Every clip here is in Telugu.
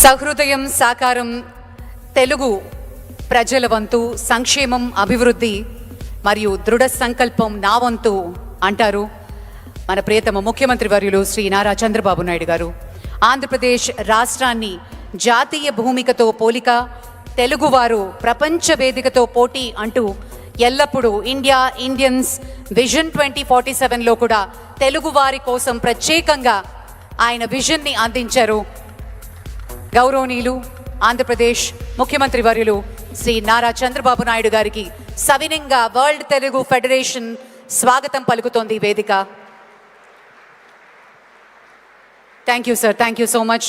సహృదయం సాకారం తెలుగు ప్రజల వంతు సంక్షేమం అభివృద్ధి మరియు దృఢ సంకల్పం నా వంతు అంటారు మన ప్రియతమ ముఖ్యమంత్రి వర్యులు శ్రీ నారా చంద్రబాబు నాయుడు గారు. ఆంధ్రప్రదేశ్ రాష్ట్రాన్ని జాతీయ భూమికతో పోలిక, తెలుగువారు ప్రపంచ వేదికతో పోటీ అంటూ ఎల్లప్పుడూ ఇండియన్స్ విజన్ 2047లో కూడా తెలుగువారి కోసం ప్రత్యేకంగా ఆయన విజన్ని అందించారు. గౌరవనీయులు ఆంధ్రప్రదేశ్ ముఖ్యమంత్రి వర్యులు శ్రీ నారా చంద్రబాబు నాయుడు గారికి సవినంగా వరల్డ్ తెలుగు ఫెడరేషన్ స్వాగతం పలుకుతోంది వేదిక. Thank you sir, thank you so much.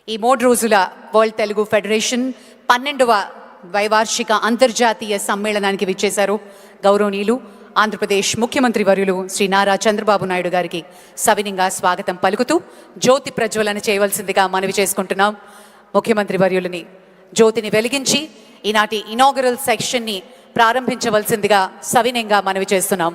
ఈ 3 రోజుల వరల్డ్ తెలుగు ఫెడరేషన్ 12వ ద్వైవార్షిక అంతర్జాతీయ సమ్మేళనానికి విచ్చేశారు. గౌరవనీయులు ఆంధ్రప్రదేశ్ ముఖ్యమంత్రి వర్యులు శ్రీ నారా చంద్రబాబు నాయుడు గారికి సవినంగా స్వాగతం పలుకుతూ జ్యోతి ప్రజ్వలన చేయవలసిందిగా మనవి చేసుకుంటున్నాం. ముఖ్యమంత్రి వర్యులని జ్యోతిని వెలిగించి ఈనాటి ఇనాగరల్ సెక్షన్ని ప్రారంభించవలసిందిగా సవినంగా మనవి చేస్తున్నాం.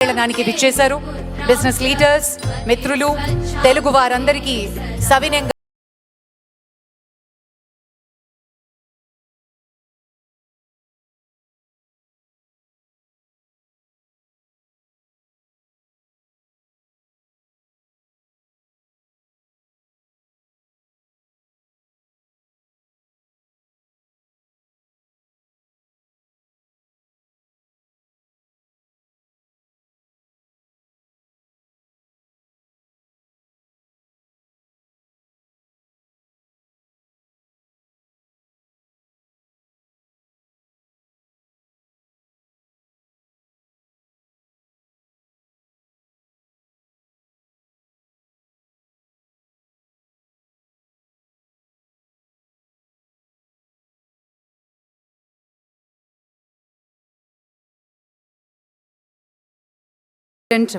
సమ్మేళనానికి విచ్చేశారు. బిజినెస్ లీడర్స్, మిత్రులు, తెలుగు వారందరికీ సవినంగా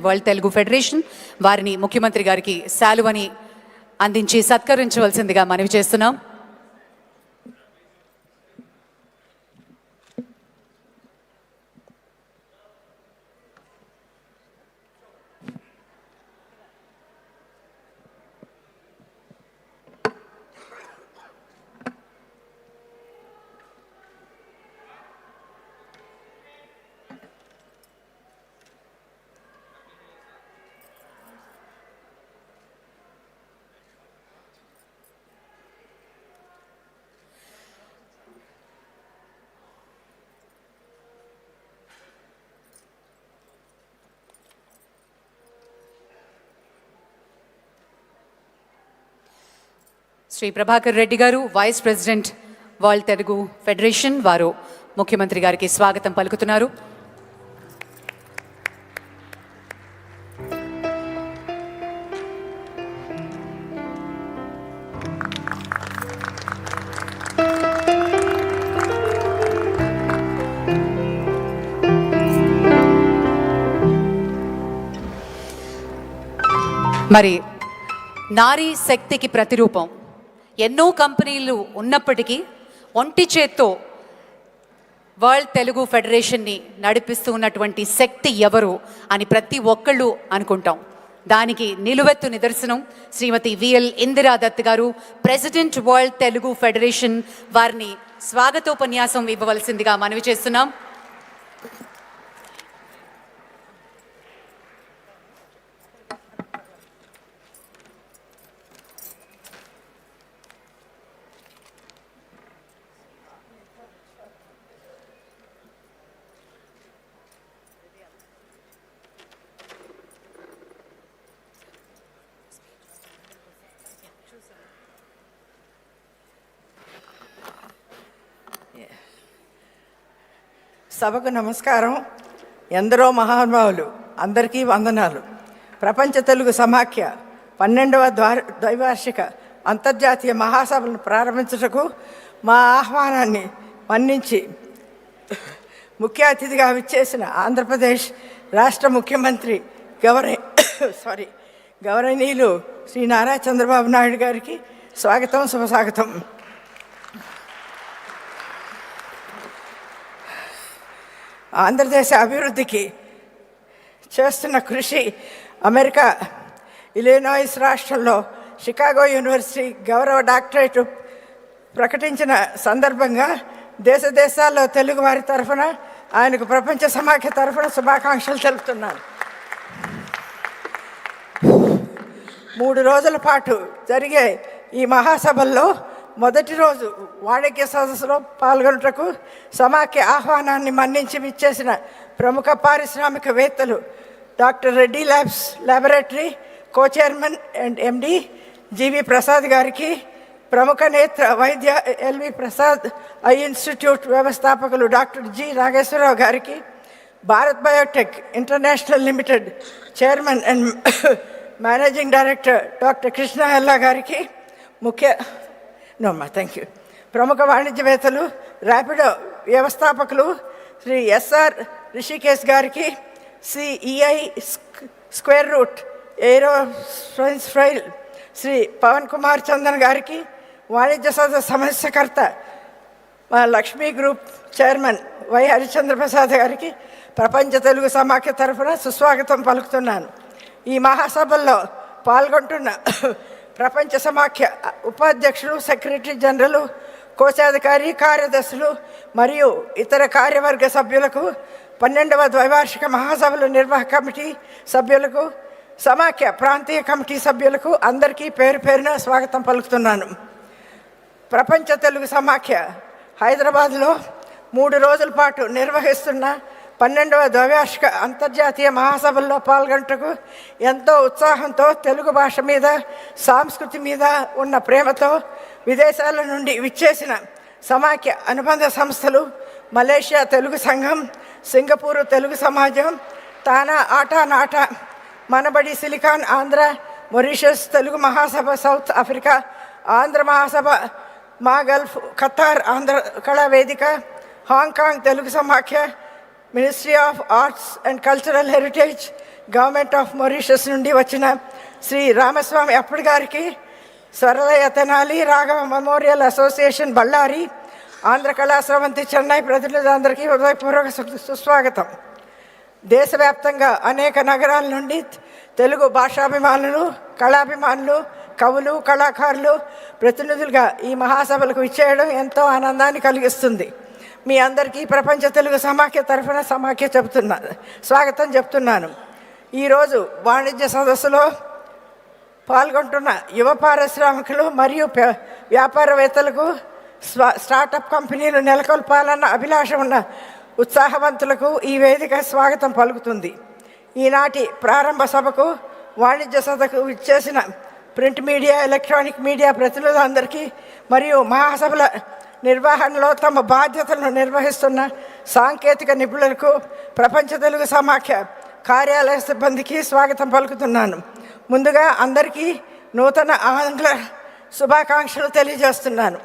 వరల్డ్ తెలుగు ఫెడరేషన్ వారిని ముఖ్యమంత్రి గారికి శాలువని అందించి సత్కరించవలసిందిగా మనవి చేస్తున్నాం. శ్రీ ప్రభాకర్ రెడ్డి గారు, vice president world Telugu federation, వారు ముఖ్యమంత్రి గారికి స్వాగతం పలుకుతున్నారు. మరి నారీ శక్తికి ప్రతిరూపం. ఎన్నో కంపెనీలు ఉన్నప్పటికీ ఒంటి చేత్తో వరల్డ్ తెలుగు ఫెడరేషన్ని నడిపిస్తూ ఉన్నటువంటి శక్తి ఎవరు అని ప్రతి ఒక్కళ్ళు అనుకుంటాం. దానికి నిలువెత్తు నిదర్శనం శ్రీమతి విఎల్ ఇందిరా దత్ గారు, ప్రెసిడెంట్ వరల్డ్ తెలుగు ఫెడరేషన్. వారిని స్వాగతోపన్యాసం ఇవ్వవలసిందిగా మనవి చేస్తున్నాం. సభకు నమస్కారం. ఎందరో మహానుభావులు, అందరికీ వందనాలు. ప్రపంచ తెలుగు సమాఖ్య 12వ ద్వైవార్షిక అంతర్జాతీయ మహాసభలను ప్రారంభించుటకు మా ఆహ్వానాన్ని మన్నించి ముఖ్య అతిథిగా విచ్చేసిన ఆంధ్రప్రదేశ్ రాష్ట్ర ముఖ్యమంత్రి గౌరవనీయులు శ్రీ నారా చంద్రబాబు నాయుడు గారికి స్వాగతం, శుభస్వాగతం. ఆంధ్రదేశ అభివృద్ధికి చేస్తున్న కృషి అమెరికా ఇలినాయిస్ రాష్ట్రంలో షికాగో యూనివర్సిటీ గౌరవ డాక్టరేట్ ప్రకటించిన సందర్భంగా దేశాల్లో తెలుగు వారి తరఫున ఆయనకు ప్రపంచ సమాఖ్య తరఫున శుభాకాంక్షలు తెలుపుతున్నాను. 3 రోజుల పాటు జరిగే ఈ మహాసభల్లో మొదటి రోజు వాణిజ్య సదస్సులో పాల్గొనుటకు సమాఖ్య ఆహ్వానాన్ని మన్నించి విచ్చేసిన ప్రముఖ పారిశ్రామికవేత్తలు doctor Reddy laboratory co-chairman and MD G V Prasad గారికి, ప్రముఖ నేత్ర వైద్య ఎల్వి ప్రసాద్ ఐ ఇన్స్టిట్యూట్ వ్యవస్థాపకులు డాక్టర్ జి నాగేశ్వరరావు గారికి, Bharat biotech international limited chairman and managing director doctor Krishna Ella గారికి, థ్యాంక్ యూ, ప్రముఖ వాణిజ్యవేత్తలు ర్యాపిడో వ్యవస్థాపకులు శ్రీ ఎస్ఆర్ రిషికేశ్ గారికి, CEO Skyroot aerospace Shri Pavan Kumar Chandan గారికి, వాణిజ్య సమస్యకర్త మా Lakshmi group chairman Y Harichandra Prasad గారికి ప్రపంచ తెలుగు సమాఖ్య తరఫున సుస్వాగతం పలుకుతున్నాను. ఈ మహాసభల్లో పాల్గొంటున్న ప్రపంచ సమాఖ్య ఉపాధ్యక్షులు, సెక్రటరీ జనరల్, కోశాధికారి, కార్యదర్శులు మరియు ఇతర కార్యవర్గ సభ్యులకు, 12వ ద్వైవార్షిక మహాసభల నిర్వాహక కమిటీ సభ్యులకు, సమాఖ్య ప్రాంతీయ కమిటీ సభ్యులకు అందరికీ పేరు పేరున స్వాగతం పలుకుతున్నాను. ప్రపంచ తెలుగు సమాఖ్య హైదరాబాద్లో 3 రోజుల పాటు నిర్వహిస్తున్న 12వ ద్వైవార్షిక అంతర్జాతీయ మహాసభల్లో పాల్గొనటకు ఎంతో ఉత్సాహంతో, తెలుగు భాష మీద, సంస్కృతి మీద ఉన్న ప్రేమతో విదేశాల నుండి విచ్చేసిన సమాఖ్య అనుబంధ సంస్థలు మలేషియా తెలుగు సంఘం, సింగపూరు తెలుగు సమాజం, తానా ఆటా నాటా, మనబడి సిలికాన్ ఆంధ్ర, మొరీషియస్ తెలుగు మహాసభ సౌత్ ఆఫ్రికా, ఆంధ్ర మహాసభ మా గల్ఫ్, ఖతార్ ఆంధ్ర కళా వేదిక, హాంకాంగ్ తెలుగు సమాఖ్య, ministry of arts and cultural heritage, government of Mauritius నుండి వచ్చిన శ్రీ రామస్వామి అప్పటి గారికి, స్వరలయ తెనాలి రాఘవ మెమోరియల్ అసోసియేషన్ బళ్ళారి, ఆంధ్ర కళా స్రవంతి చెన్నై ప్రతినిధులందరికీ హృదయపూర్వక సుస్వాగతం. దేశవ్యాప్తంగా అనేక నగరాల నుండి తెలుగు భాషాభిమానులు, కళాభిమానులు, కవులు, కళాకారులు ప్రతినిధులుగా ఈ మహాసభలకు ఇచ్చేయడం ఎంతో ఆనందాన్ని కలిగిస్తుంది. మీ అందరికీ ప్రపంచ తెలుగు సమాఖ్య తరఫున స్వాగతం చెప్తున్నాను. ఈరోజు వాణిజ్య సదస్సులో పాల్గొంటున్న యువ పారిశ్రామికులు మరియు వ్యాపారవేత్తలకు, స్టార్టప్ కంపెనీలు నెలకొల్పాలన్న అభిలాష ఉన్న ఉత్సాహవంతులకు ఈ వేదిక స్వాగతం పలుకుతుంది. ఈనాటి ప్రారంభ సభకు, వాణిజ్య సభకు ఇచ్చేసిన ప్రింట్ మీడియా, ఎలక్ట్రానిక్ మీడియా ప్రతినిధులందరికీ మరియు మహాసభల నిర్వహణలో తమ బాధ్యతలను నిర్వహిస్తున్న సాంకేతిక నిపుణులకు, ప్రపంచ తెలుగు సమాఖ్య కార్యాలయ సిబ్బందికి స్వాగతం పలుకుతున్నాను. ముందుగా అందరికీ నూతన ఆంగ్ల శుభాకాంక్షలు తెలియజేస్తున్నాను.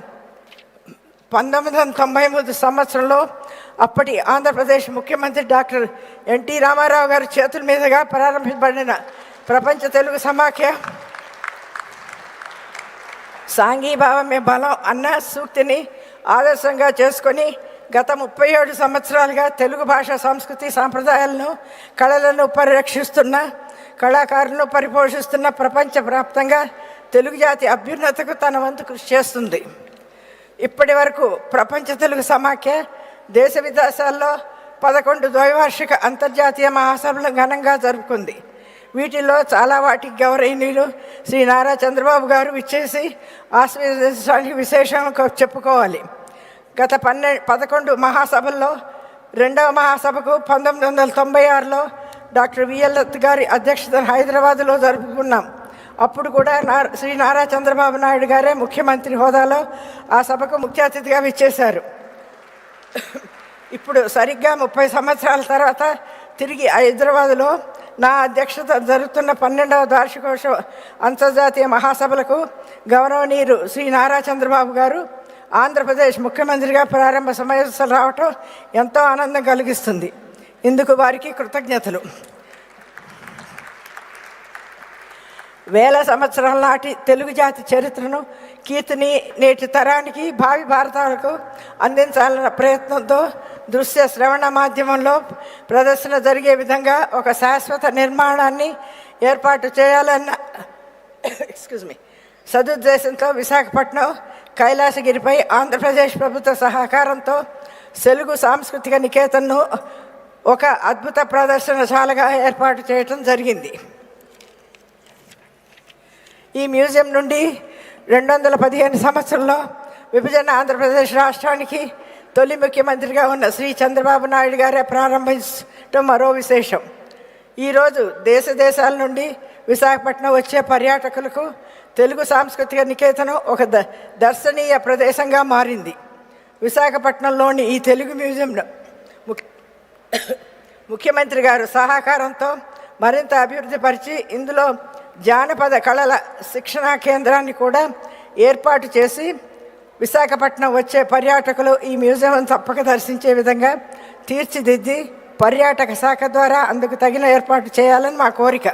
1993 సంవత్సరంలో అప్పటి ఆంధ్రప్రదేశ్ ముఖ్యమంత్రి డాక్టర్ ఎన్టీ రామారావు గారి చేతుల మీదుగా ప్రారంభించబడిన ప్రపంచ తెలుగు సమాఖ్య సాంఘీభావమే బలం అన్న సూక్తిని ఆదర్శంగా చేసుకొని గత 37 సంవత్సరాలుగా తెలుగు భాష, సంస్కృతి, సాంప్రదాయాలను, కళలను పరిరక్షిస్తున్న కళాకారులను పరిపోషిస్తున్న ప్రపంచవ్యాప్తంగా తెలుగు జాతి అభ్యున్నతకు తన వంతు కృషి చేస్తుంది. ఇప్పటి వరకు ప్రపంచ తెలుగు సమాఖ్య దేశ విదేశాల్లో 11 ద్వైవార్షిక అంతర్జాతీయ మహాసభలు ఘనంగా జరుపుకుంది. వీటిల్లో చాలా వాటికి గౌరవనీయులు శ్రీ నారా చంద్రబాబు గారు విచ్చేసి ఆశీర్వదించడానికి విశేషం చెప్పుకోవాలి. గత 11 మహాసభల్లో రెండవ మహాసభకు 1996లో డాక్టర్ విఎల్ గారి అధ్యక్షతన హైదరాబాదులో జరుపుకున్నాం. అప్పుడు కూడా శ్రీ నారా చంద్రబాబు నాయుడు గారే ముఖ్యమంత్రి హోదాలో ఆ సభకు ముఖ్య అతిథిగా విచ్చేశారు. ఇప్పుడు సరిగ్గా 30 సంవత్సరాల తర్వాత తిరిగి హైదరాబాదులో నా అధ్యక్షత జరుగుతున్న 12వ వార్షికోత్సవ అంతర్జాతీయ మహాసభలకు గౌరవనీయులు శ్రీ నారా చంద్రబాబు గారు ఆంధ్రప్రదేశ్ ముఖ్యమంత్రిగా ప్రారంభ సమావేశాలు రావటం ఎంతో ఆనందం కలిగిస్తుంది. ఇందుకు వారికి కృతజ్ఞతలు. వేల సంవత్సరాల నాటి తెలుగు జాతి చరిత్రను కీర్తిని నేటి తరానికి భావి భారతాలకు అందించాలన్న ప్రయత్నంతో దృశ్య శ్రవణ మాధ్యమంలో ప్రదర్శన జరిగే విధంగా ఒక శాశ్వత నిర్మాణాన్ని ఏర్పాటు చేయాలన్న సదుద్దేశంతో విశాఖపట్నం కైలాసగిరిపై ఆంధ్రప్రదేశ్ ప్రభుత్వ సహకారంతో తెలుగు సాంస్కృతిక నికేతన్ను ఒక అద్భుత ప్రదర్శనశాలగా ఏర్పాటు చేయటం జరిగింది. ఈ మ్యూజియం నుండి 2015 సంవత్సరంలో విభజన ఆంధ్రప్రదేశ్ రాష్ట్రానికి తొలి ముఖ్యమంత్రిగా ఉన్న శ్రీ చంద్రబాబు నాయుడు గారే ప్రారంభించడం మరో విశేషం. ఈరోజు దేశాల నుండి విశాఖపట్నం వచ్చే పర్యాటకులకు తెలుగు సాంస్కృతిక నికేతనం ఒక దర్శనీయ ప్రదేశంగా మారింది. విశాఖపట్నంలోని ఈ తెలుగు మ్యూజియం ముఖ్యమంత్రి గారు సహకారంతో మరింత అభివృద్ధి పరిచి ఇందులో జానపద కళల శిక్షణా కేంద్రాన్ని కూడా ఏర్పాటు చేసి విశాఖపట్నం వచ్చే పర్యాటకులు ఈ మ్యూజియం తప్పక దర్శించే విధంగా తీర్చిదిద్ది పర్యాటక శాఖ ద్వారా అందుకు తగిన ఏర్పాటు చేయాలని మా కోరిక.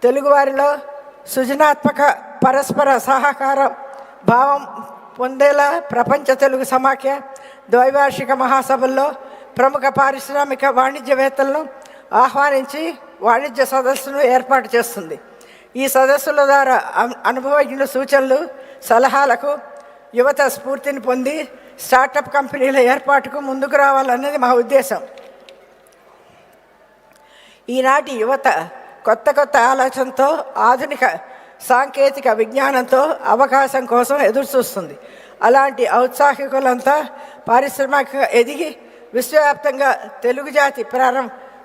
తెలుగువారిలో సృజనాత్మక పరస్పర సహకార భావం పొందేలా ప్రపంచ తెలుగు సమాఖ్య ద్వైవార్షిక మహాసభల్లో ప్రముఖ పారిశ్రామిక వాణిజ్యవేత్తలను ఆహ్వానించి వాణిజ్య సదస్సును ఏర్పాటు చేస్తుంది. ఈ సదస్సుల ద్వారా అనుభవజ్ఞుల సూచనలు సలహాలకు యువత స్ఫూర్తిని పొంది స్టార్టప్ కంపెనీల ఏర్పాటుకు ముందుకు రావాలన్నది మా ఉద్దేశం. ఈనాటి యువత కొత్త ఆలోచనతో ఆధునిక సాంకేతిక విజ్ఞానంతో అవకాశం కోసం ఎదురుచూస్తుంది. అలాంటి ఔత్సాహికులంతా పారిశ్రామికంగా ఎదిగి విశ్వవ్యాప్తంగా తెలుగు జాతి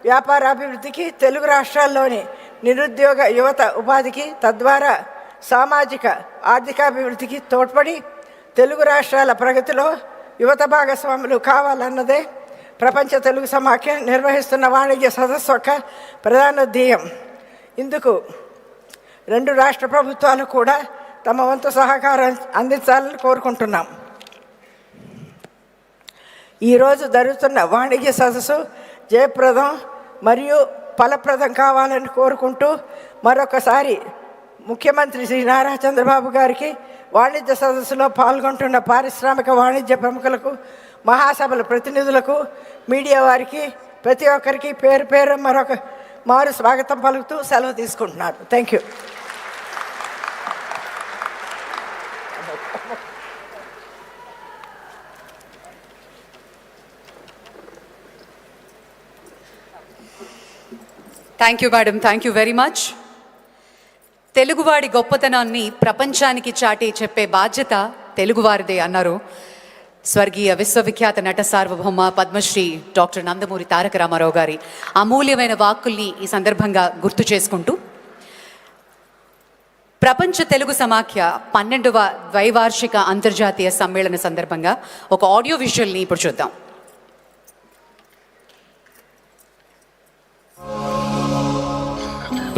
వ్యాపారాభివృద్ధికి, తెలుగు రాష్ట్రాల్లోని నిరుద్యోగ యువత ఉపాధికి, తద్వారా సామాజిక ఆర్థికాభివృద్ధికి తోడ్పడి తెలుగు రాష్ట్రాల ప్రగతిలో యువత భాగస్వాములు కావాలన్నదే ప్రపంచ తెలుగు సమాఖ్య నిర్వహిస్తున్న వాణిజ్య సదస్సు యొక్క ప్రధాన ధ్యేయం. ఇందుకు 2 రాష్ట్ర ప్రభుత్వాలు కూడా తమ వంతు సహకారం అందించాలని కోరుకుంటున్నాం. ఈరోజు జరుగుతున్న వాణిజ్య సదస్సు జయప్రదం మరియు ఫలప్రదం కావాలని కోరుకుంటూ మరొకసారి ముఖ్యమంత్రి శ్రీ నారా చంద్రబాబు గారికి, వాణిజ్య సదస్సులో పాల్గొంటున్న పారిశ్రామిక వాణిజ్య ప్రముఖులకు, మహాసభల ప్రతినిధులకు, మీడియా వారికి ప్రతి ఒక్కరికి పేరు పేరు మరొక మారు స్వాగతం పలుకుతూ సెలవు తీసుకుంటున్నారు. Thank you. Thank you madam, thank you very much. తెలుగువాడి గొప్పతనాన్ని ప్రపంచానికి చాటి చెప్పే బాధ్యత తెలుగువారిదే అన్నారు స్వర్గీయ విశ్వవిఖ్యాత నట సార్వభౌమ పద్మశ్రీ డాక్టర్ నందమూరి తారక రామారావు గారి అమూల్యమైన వాక్కుల్ని ఈ సందర్భంగా గుర్తు చేసుకుంటూ ప్రపంచ తెలుగు సమాఖ్య 12వ ద్వైవార్షిక అంతర్జాతీయ సమ్మేళన సందర్భంగా ఒక ఆడియో విజువల్ని ఇప్పుడు చూద్దాం.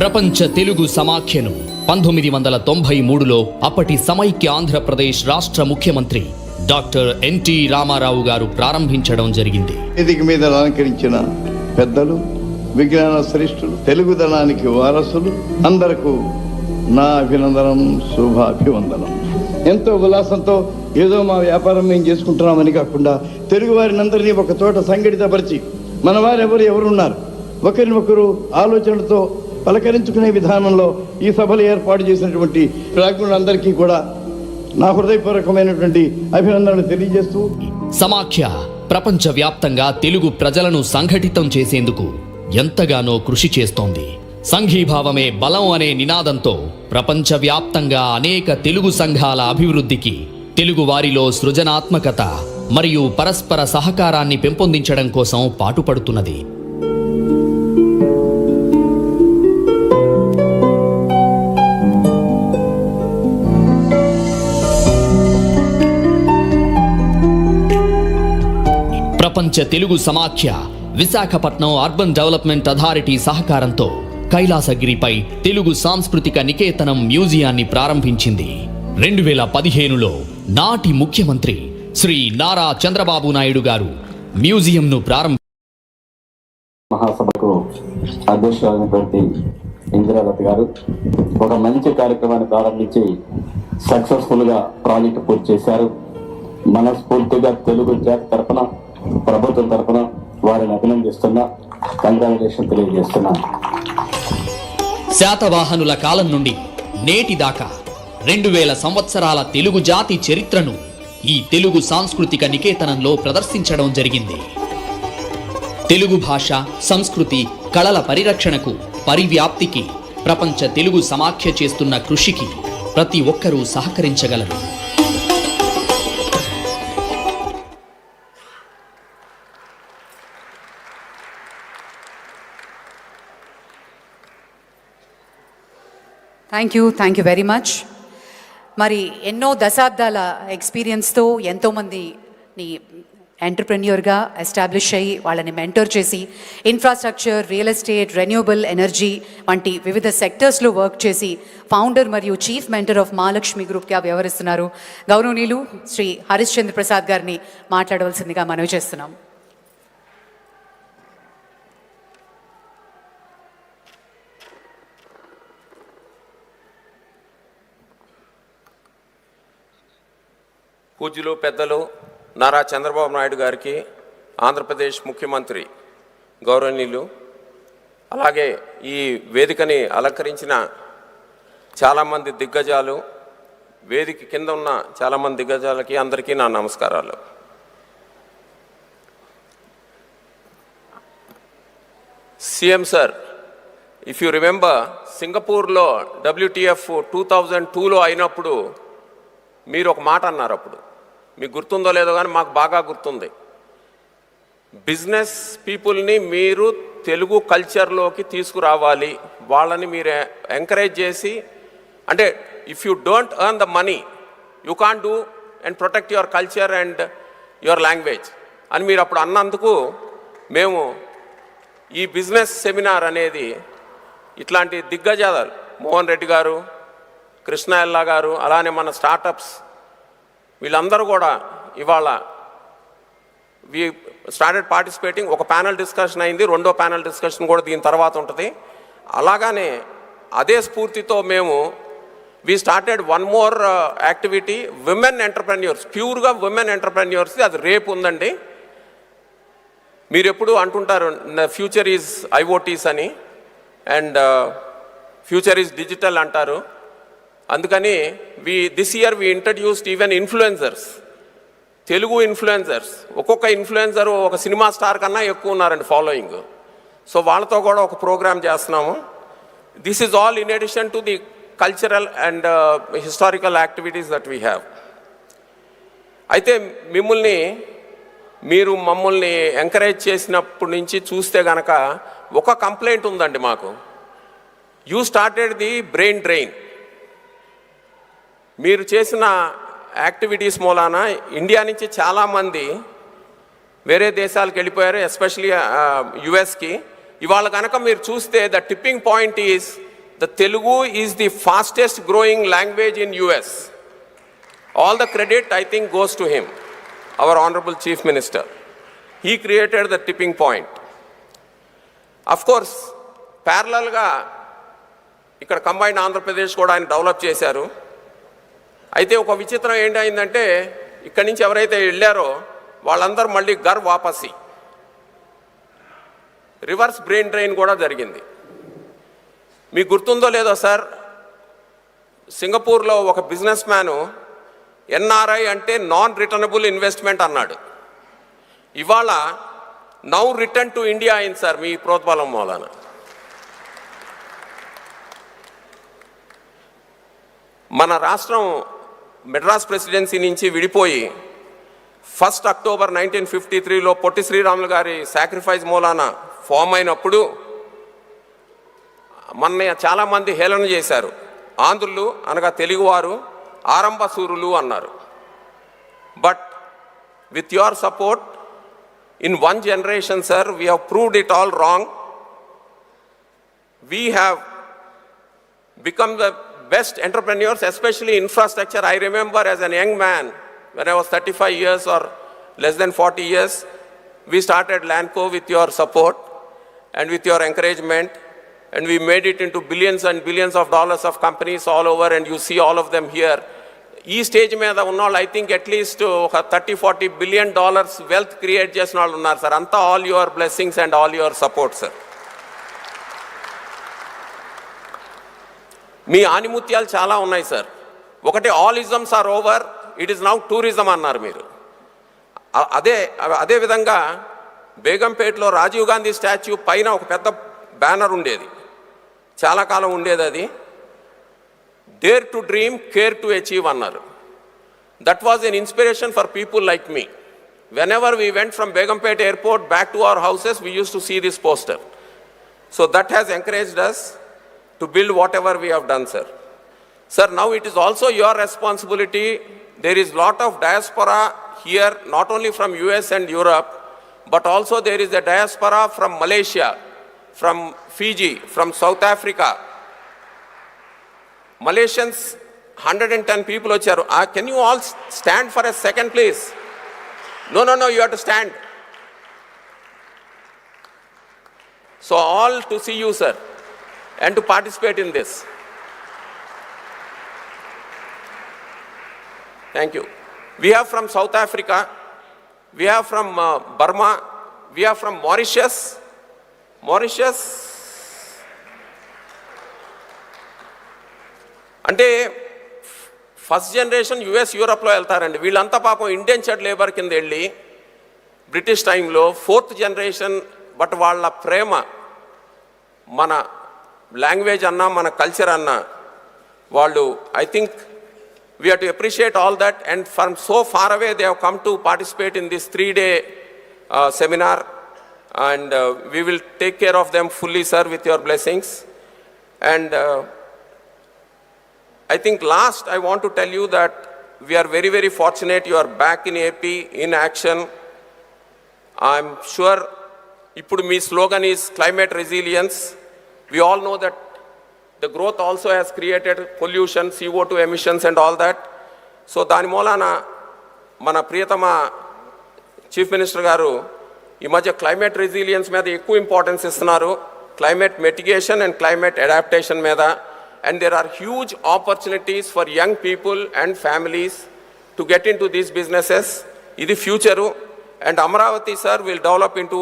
ప్రపంచ తెలుగు సమాఖ్యను 1993లో అప్పటి సమైక్య ఆంధ్రప్రదేశ్ రాష్ట్ర ముఖ్యమంత్రి డాక్టర్ ఎన్టీ రామారావు గారు ప్రారంభించడం జరిగింది. వేదిక మీద అలంకరించిన పెద్దలు, విజ్ఞాన శ్రేష్ఠులు, తెలుగుదనానికి వారసులు అందరకు నా అభినందనం, శుభాభివందనం. ఎంతో ఉల్లాసంతో ఏదో మా వ్యాపారం మేము చేసుకుంటున్నామని కాకుండా తెలుగు వారిని అందరినీ ఒక చోట సంఘటితపరిచి మన వారెవరున్నారు ఒకరినొకరు ఆలోచనలతో పలకరించుకునే విధానంలో ఈ సభలు ఏర్పాటు చేసినటువంటి ప్రాజ్ఞులందరికీ కూడా నా హృదయపూర్వకమైనటువంటి అభినందనలు తెలియజేస్తూ, సమాఖ్య ప్రపంచవ్యాప్తంగా తెలుగు ప్రజలను సంఘటితం చేసేందుకు ఎంతగానో కృషి చేస్తోంది. సంఘీభావమే బలం అనే నినాదంతో ప్రపంచవ్యాప్తంగా అనేక తెలుగు సంఘాల అభివృద్ధికి, తెలుగు వారిలో సృజనాత్మకత మరియు పరస్పర సహకారాన్ని పెంపొందించడం కోసం పాటుపడుతున్నది. ప్రపంచ తెలుగు సమాఖ్య విశాఖపట్నం అర్బన్ డెవలప్మెంట్ అథారిటీ సహకారంతో కైలాసగిరిపై తెలుగు సాంస్కృతిక నికేతనం మ్యూజియాన్ని ప్రారంభించింది. 2015లో నాటి ముఖ్యమంత్రి శ్రీ నారా చంద్రబాబు నాయుడు గారు మ్యూజియంను మహాసభకు అధ్యక్షులైనటువంటి ఇందిరావతి గారు ఒక మంచి కార్యక్రమాన్ని ప్రారంభించి సక్సెస్ఫుల్గా ప్రాజెక్టు పూర్తి చేశారు. మనస్ఫూర్తిగా తెలుగు జాతి తరఫున, ప్రభుత్వం తరఫున వారిని అభినందిస్తున్నా, కంగ్రాచులేషన్ తెలియజేస్తున్నా. శాతవాహనుల కాలం నుండి నేటి దాకా 2000 సంవత్సరాల తెలుగు జాతి చరిత్రను ఈ తెలుగు సాంస్కృతిక నికేతనంలో ప్రదర్శించడం జరిగింది. తెలుగు భాష, సంస్కృతి, కళల పరిరక్షణకు, పరివ్యాప్తికి ప్రపంచ తెలుగు సమాఖ్య చేస్తున్న కృషికి ప్రతి ఒక్కరూ సహకరించగలరు. Thank you very much. మరి ఎన్నో దశాబ్దాల ఎక్స్పీరియన్స్తో ఎంతోమందిని ఎంటర్ప్రెన్యూర్గా ఎస్టాబ్లిష్ అయ్యి వాళ్ళని మెంటర్ చేసి infrastructure, real estate, renewable energy వంటి వివిధ సెక్టర్స్లో వర్క్ చేసి ఫౌండర్ మరియు చీఫ్ మెంటర్ ఆఫ్ మహాలక్ష్మి గ్రూప్గా వ్యవహరిస్తున్నారు గౌరవనీయులు శ్రీ హరిశ్చంద్ర ప్రసాద్ గారిని మాట్లాడవలసిందిగా మనవి చేస్తున్నాం. పూజ్యులు పెద్దలు నారా చంద్రబాబు నాయుడు గారికి, ఆంధ్రప్రదేశ్ ముఖ్యమంత్రి గౌరవనీయులు, అలాగే ఈ వేదికని అలంకరించిన చాలామంది దిగ్గజాలు, వేదిక కింద ఉన్న చాలామంది దిగ్గజాలకి అందరికీ నా నమస్కారాలు. CM sir, if you remember, సింగపూర్లో WTF 2002లో అయినప్పుడు మీరు ఒక మాట అన్నారు. అప్పుడు మీకు గుర్తుందో లేదో కానీ మాకు బాగా గుర్తుంది. బిజినెస్ పీపుల్ని మీరు తెలుగు కల్చర్లోకి తీసుకురావాలి, వాళ్ళని మీరు ఎంకరేజ్ చేసి, అంటే if you don't earn the money you can't do and protect your culture and your language అని మీరు అప్పుడు అన్నందుకు మేము ఈ బిజినెస్ సెమినార్ అనేది ఇట్లాంటి దిగ్గజాలు మోహన్ రెడ్డి గారు, కృష్ణ ఎల్లా గారు, అలానే మన స్టార్టప్స్ వీళ్ళందరూ కూడా ఇవాళ వి స్టార్టెడ్ పార్టిసిపేటింగ్. ఒక ప్యానల్ డిస్కషన్ అయింది, రెండో ప్యానల్ డిస్కషన్ కూడా దీని తర్వాత ఉంటుంది. అలాగానే అదే స్ఫూర్తితో మేము we started one more activity, women entrepreneurs, ప్యూర్గా విమెన్ ఎంటర్ప్రెన్యూర్స్. అది రేపు ఉందండి. మీరు ఎప్పుడు అంటుంటారు ఫ్యూచర్ ఈజ్ ఐఓటీస్ అని, అండ్ ఫ్యూచర్ ఈజ్ డిజిటల్ అంటారు. అందుకని this year we introduced even influencers, Telugu influencers. ఒక్కొక్క ఇన్ఫ్లుయెన్సర్ ఒక సినిమా స్టార్ కన్నా ఎక్కువ ఉన్నారండి ఫాలోయింగ్. సో వాళ్ళతో కూడా ఒక ప్రోగ్రామ్ చేస్తున్నాము. This is all in addition to the cultural and historical activities that we have. అయితే మీరు మమ్మల్ని ఎంకరేజ్ చేసినప్పటి నుంచి చూస్తే గనక ఒక కంప్లైంట్ ఉందండి మాకు. You started the brain drain. మీరు చేసిన యాక్టివిటీస్ మూలాన ఇండియా నుంచి చాలామంది వేరే దేశాలకు వెళ్ళిపోయారు, ఎస్పెషలీ యుఎస్కి. ఇవాళ కనుక మీరు చూస్తే the tipping point is the Telugu is the fastest growing language in US. All the credit I think goes to him, our honourable chief minister. He created the tipping point. Of course ప్యారలల్గా ఇక్కడ కంబైన్డ్ ఆంధ్రప్రదేశ్ కూడా ఆయన డెవలప్ చేశారు. అయితే ఒక విచిత్రం ఏంటైందంటే, ఇక్కడి నుంచి ఎవరైతే వెళ్ళారో వాళ్ళందరూ మళ్ళీ వాపసి రివర్స్ బ్రెయిన్ డ్రైన్ కూడా జరిగింది. మీకు గుర్తుందో లేదో సార్, సింగపూర్లో ఒక బిజినెస్ మ్యాను ఎన్ఆర్ఐ అంటే నాన్ రిటర్నబుల్ ఇన్వెస్ట్మెంట్ అన్నాడు. ఇవాళ నౌ రిటర్న్ టు ఇండియా అయింది సార్ మీ ప్రోత్బలం మూలాన. మన రాష్ట్రం మెడ్రాస్ ప్రెసిడెన్సీ నుంచి విడిపోయి 1 అక్టోబర్ 1953లో పొట్టి శ్రీరాములు గారి సాక్రిఫైస్ మూలాన ఫామ్ అయినప్పుడు మొన్న చాలామంది హేళన చేశారు. ఆంధ్రులు అనగా తెలుగువారు ఆరంభసూరులు అన్నారు. But with your support in 1 generation, sir, we have proved it all wrong. We have become the best entrepreneurs, especially infrastructure. I remember as a young man, when I was 35 years or less than 40 years, we started Lanco with your support and with your encouragement, and we made it into billions and billions of dollars of companies all over, and you see all of them here. ఈ స్టేజ్ మీద ఉన్నవాళ్ళు ఐ థింక్ అట్లీస్ట్ ఒక $30-40 billion వెల్త్ క్రియేట్ చేసిన వాళ్ళు ఉన్నారు సార్. అంతా all your blessings and all your support sir. మీ ఆనిముత్యాలు చాలా ఉన్నాయి సార్. ఒకటి, all isms are over, it is now tourism అన్నారు మీరు. అదే విధంగా బేగంపేటలో రాజీవ్ గాంధీ స్టాచ్యూ పైన ఒక పెద్ద బ్యానర్ ఉండేది, చాలా కాలం ఉండేది. అది dare to dream, care to achieve అన్నారు. That was an inspiration for people like me. whenever we went from Begumpet airport back to our houses, we used to see this poster. So that has encouraged us to build whatever we have done, sir. Sir, now it is also your responsibility. There is lot of diaspora here, not only from US and Europe, but also there is a diaspora from Malaysia, from Fiji, from South Africa. Malaysians, 110 people వచ్చారు. Can you all stand for a second, please? No, you have to stand. So all to see you, sir, and to participate in this. Thank you. We have from South Africa, we have from Burma, we have from Mauritius. అంటే ఫస్ట్ జనరేషన్ US, యూరప్లో వెళ్తారండి. వీళ్ళంతా పాపం ఇండెంచర్డ్ లేబర్ కింద వెళ్ళి బ్రిటిష్ టైంలో 4th జనరేషన్. బట్ వాళ్ళ ప్రేమ, మన లాంగ్వేజ్ అన్నా మన కల్చర్ అన్నా, వాళ్ళు I think we have to appreciate all that, and from so far away they have come to participate in this 3-day seminar, and we will take care of them fully, sir, with your blessings. And I think last I want to tell you that we are very, very fortunate you are back in AP in action. I'm sure ippudu mee slogan is climate resilience. We all know that the growth also has created pollution, CO2 emissions and all that. So dani molana mana priyatama chief minister garu ee madhya climate resilience meeda ekku importance istunaru, climate mitigation and climate adaptation meeda. And there are huge opportunities for young people and families to get into these businesses. Idi future, and Amaravati, sir, will develop into,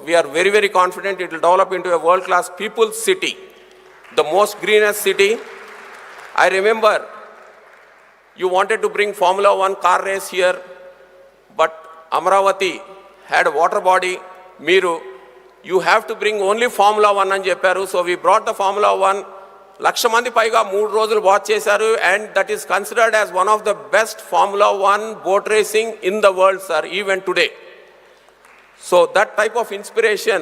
we are very, very confident it will develop into a world-class people's city, the most greenest city. I remember you wanted to bring Formula 1 car race here, but Amaravati had a water body. You have to bring only Formula 1 అని చెప్పారు. So we brought the Formula 1. 1,00,000 మంది పైగా 3 రోజులు వాచ్ చేశారు, and that is considered as one of the best Formula 1 boat racing in the world, sir, even today. So that type of inspiration,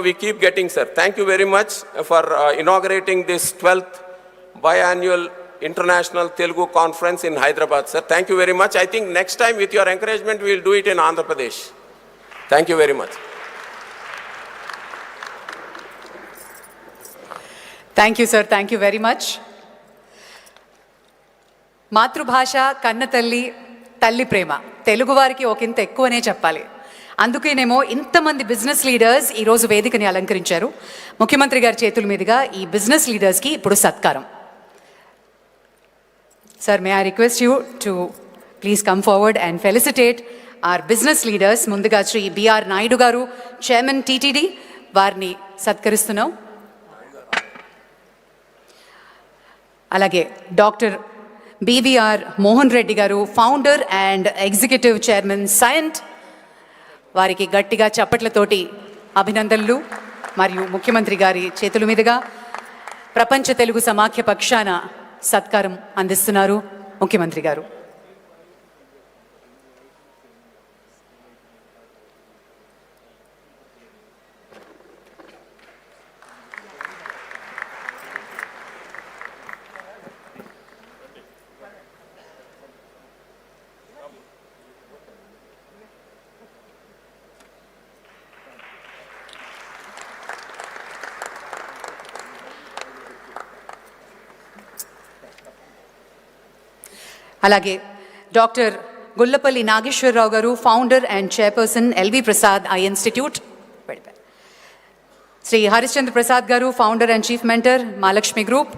we keep getting, sir. Thank you very much for inaugurating this 12th biannual International Telugu Conference in Hyderabad, sir. Thank you very much. I think next time, with your encouragement, we will do it in Andhra Pradesh. Thank you very much. Thank you sir, thank you very much. మాతృభాష కన్న తల్లి, తల్లి ప్రేమ తెలుగువారికి ఒకంత ఎక్కువనే చెప్పాలి. అందుకేనేమో ఇంతమంది బిజినెస్ లీడర్స్ ఈరోజు వేదికని అలంకరించారు. ముఖ్యమంత్రి గారి చేతుల మీదుగా ఈ బిజినెస్ లీడర్స్కి ఇప్పుడు సత్కారం. Sir, may I request you to please come forward and felicitate our business leaders. ముందుగా శ్రీ బిఆర్ నాయుడు గారు, చైర్మన్ టీటీడీ, వారిని సత్కరిస్తున్నాం. అలాగే డాక్టర్ బీవీఆర్ మోహన్ రెడ్డి గారు, founder and executive chairman Cyient, వారికి గట్టిగా చప్పట్లతోటి అభినందనలు మరియు ముఖ్యమంత్రి గారి చేతుల మీదుగా ప్రపంచ తెలుగు సమాఖ్య పక్షాన సత్కారం అందిస్తున్నారు ముఖ్యమంత్రి గారు. అలాగే డాక్టర్ గుల్లపల్లి నాగేశ్వరరావు గారు, founder and chairperson L V Prasad eye institute. Shri Harishchandra Prasad గారు, founder and chief mentor Mahalakshmi group.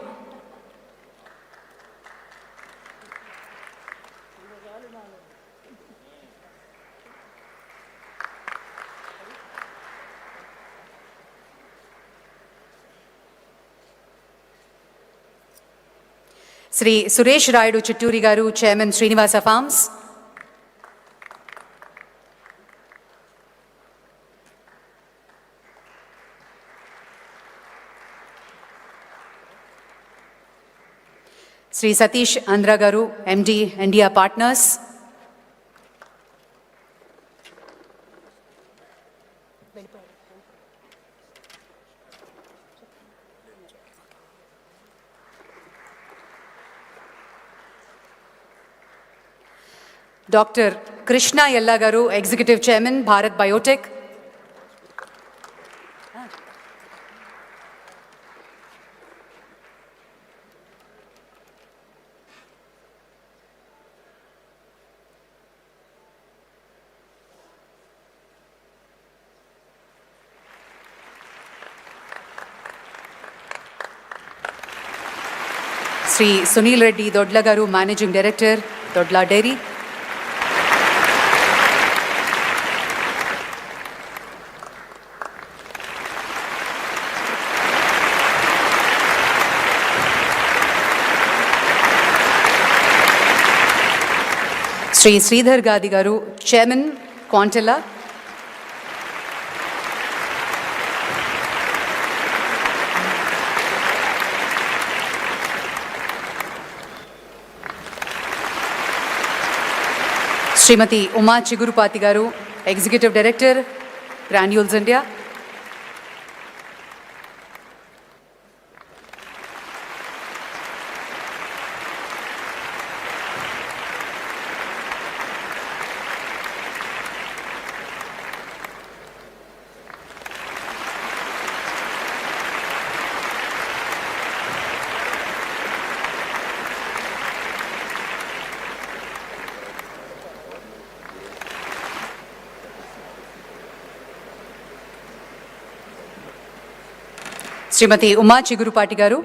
Shri Suresh Rayudu Chitturi గారు, చైర్మన్ శ్రీనివాస ఫార్మ్స్. శ్రీ సతీష్ ఆంధ్ర గారు, MD India partners. Doctor Krishna Ella గారు, executive chairman Bharat biotech. Shri Sunil Reddy Dodla గారు, managing director Dodla dairy. Shri Sridhar Gadi గారు, చైర్మన్ క్వాంటెలా. శ్రీమతి ఉమా చిగురుపాతి గారు, executive director Granules India. Shrimati Uma Chigurupati గారు.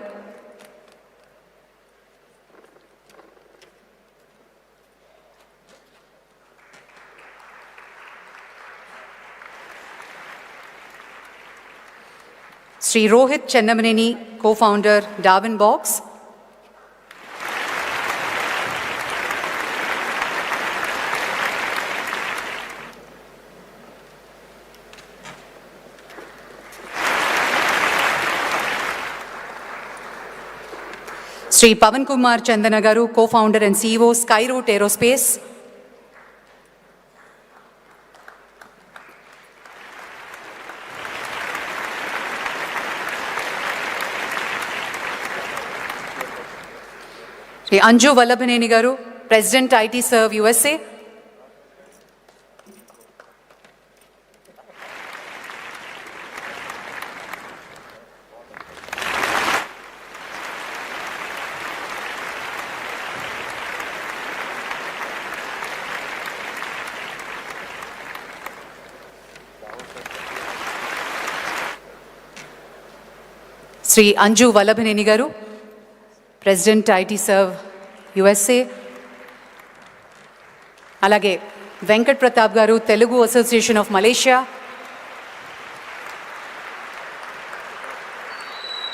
Shri Rohit Chennamaneni, co-founder Darwin box. Shri Pavan Kumar Chandana గారు, co-founder and CEO Skyroot aerospace. Shri Anju Vallabhaneni గారు, president IT serve USA. Shri Anju Vallabhaneni గారు, ప్రెసిడెంట్ ఐటీ సర్వ్ యుఎస్ఏ. అలాగే వెంకట్ ప్రతాప్ గారు, Telugu association of Malaysia.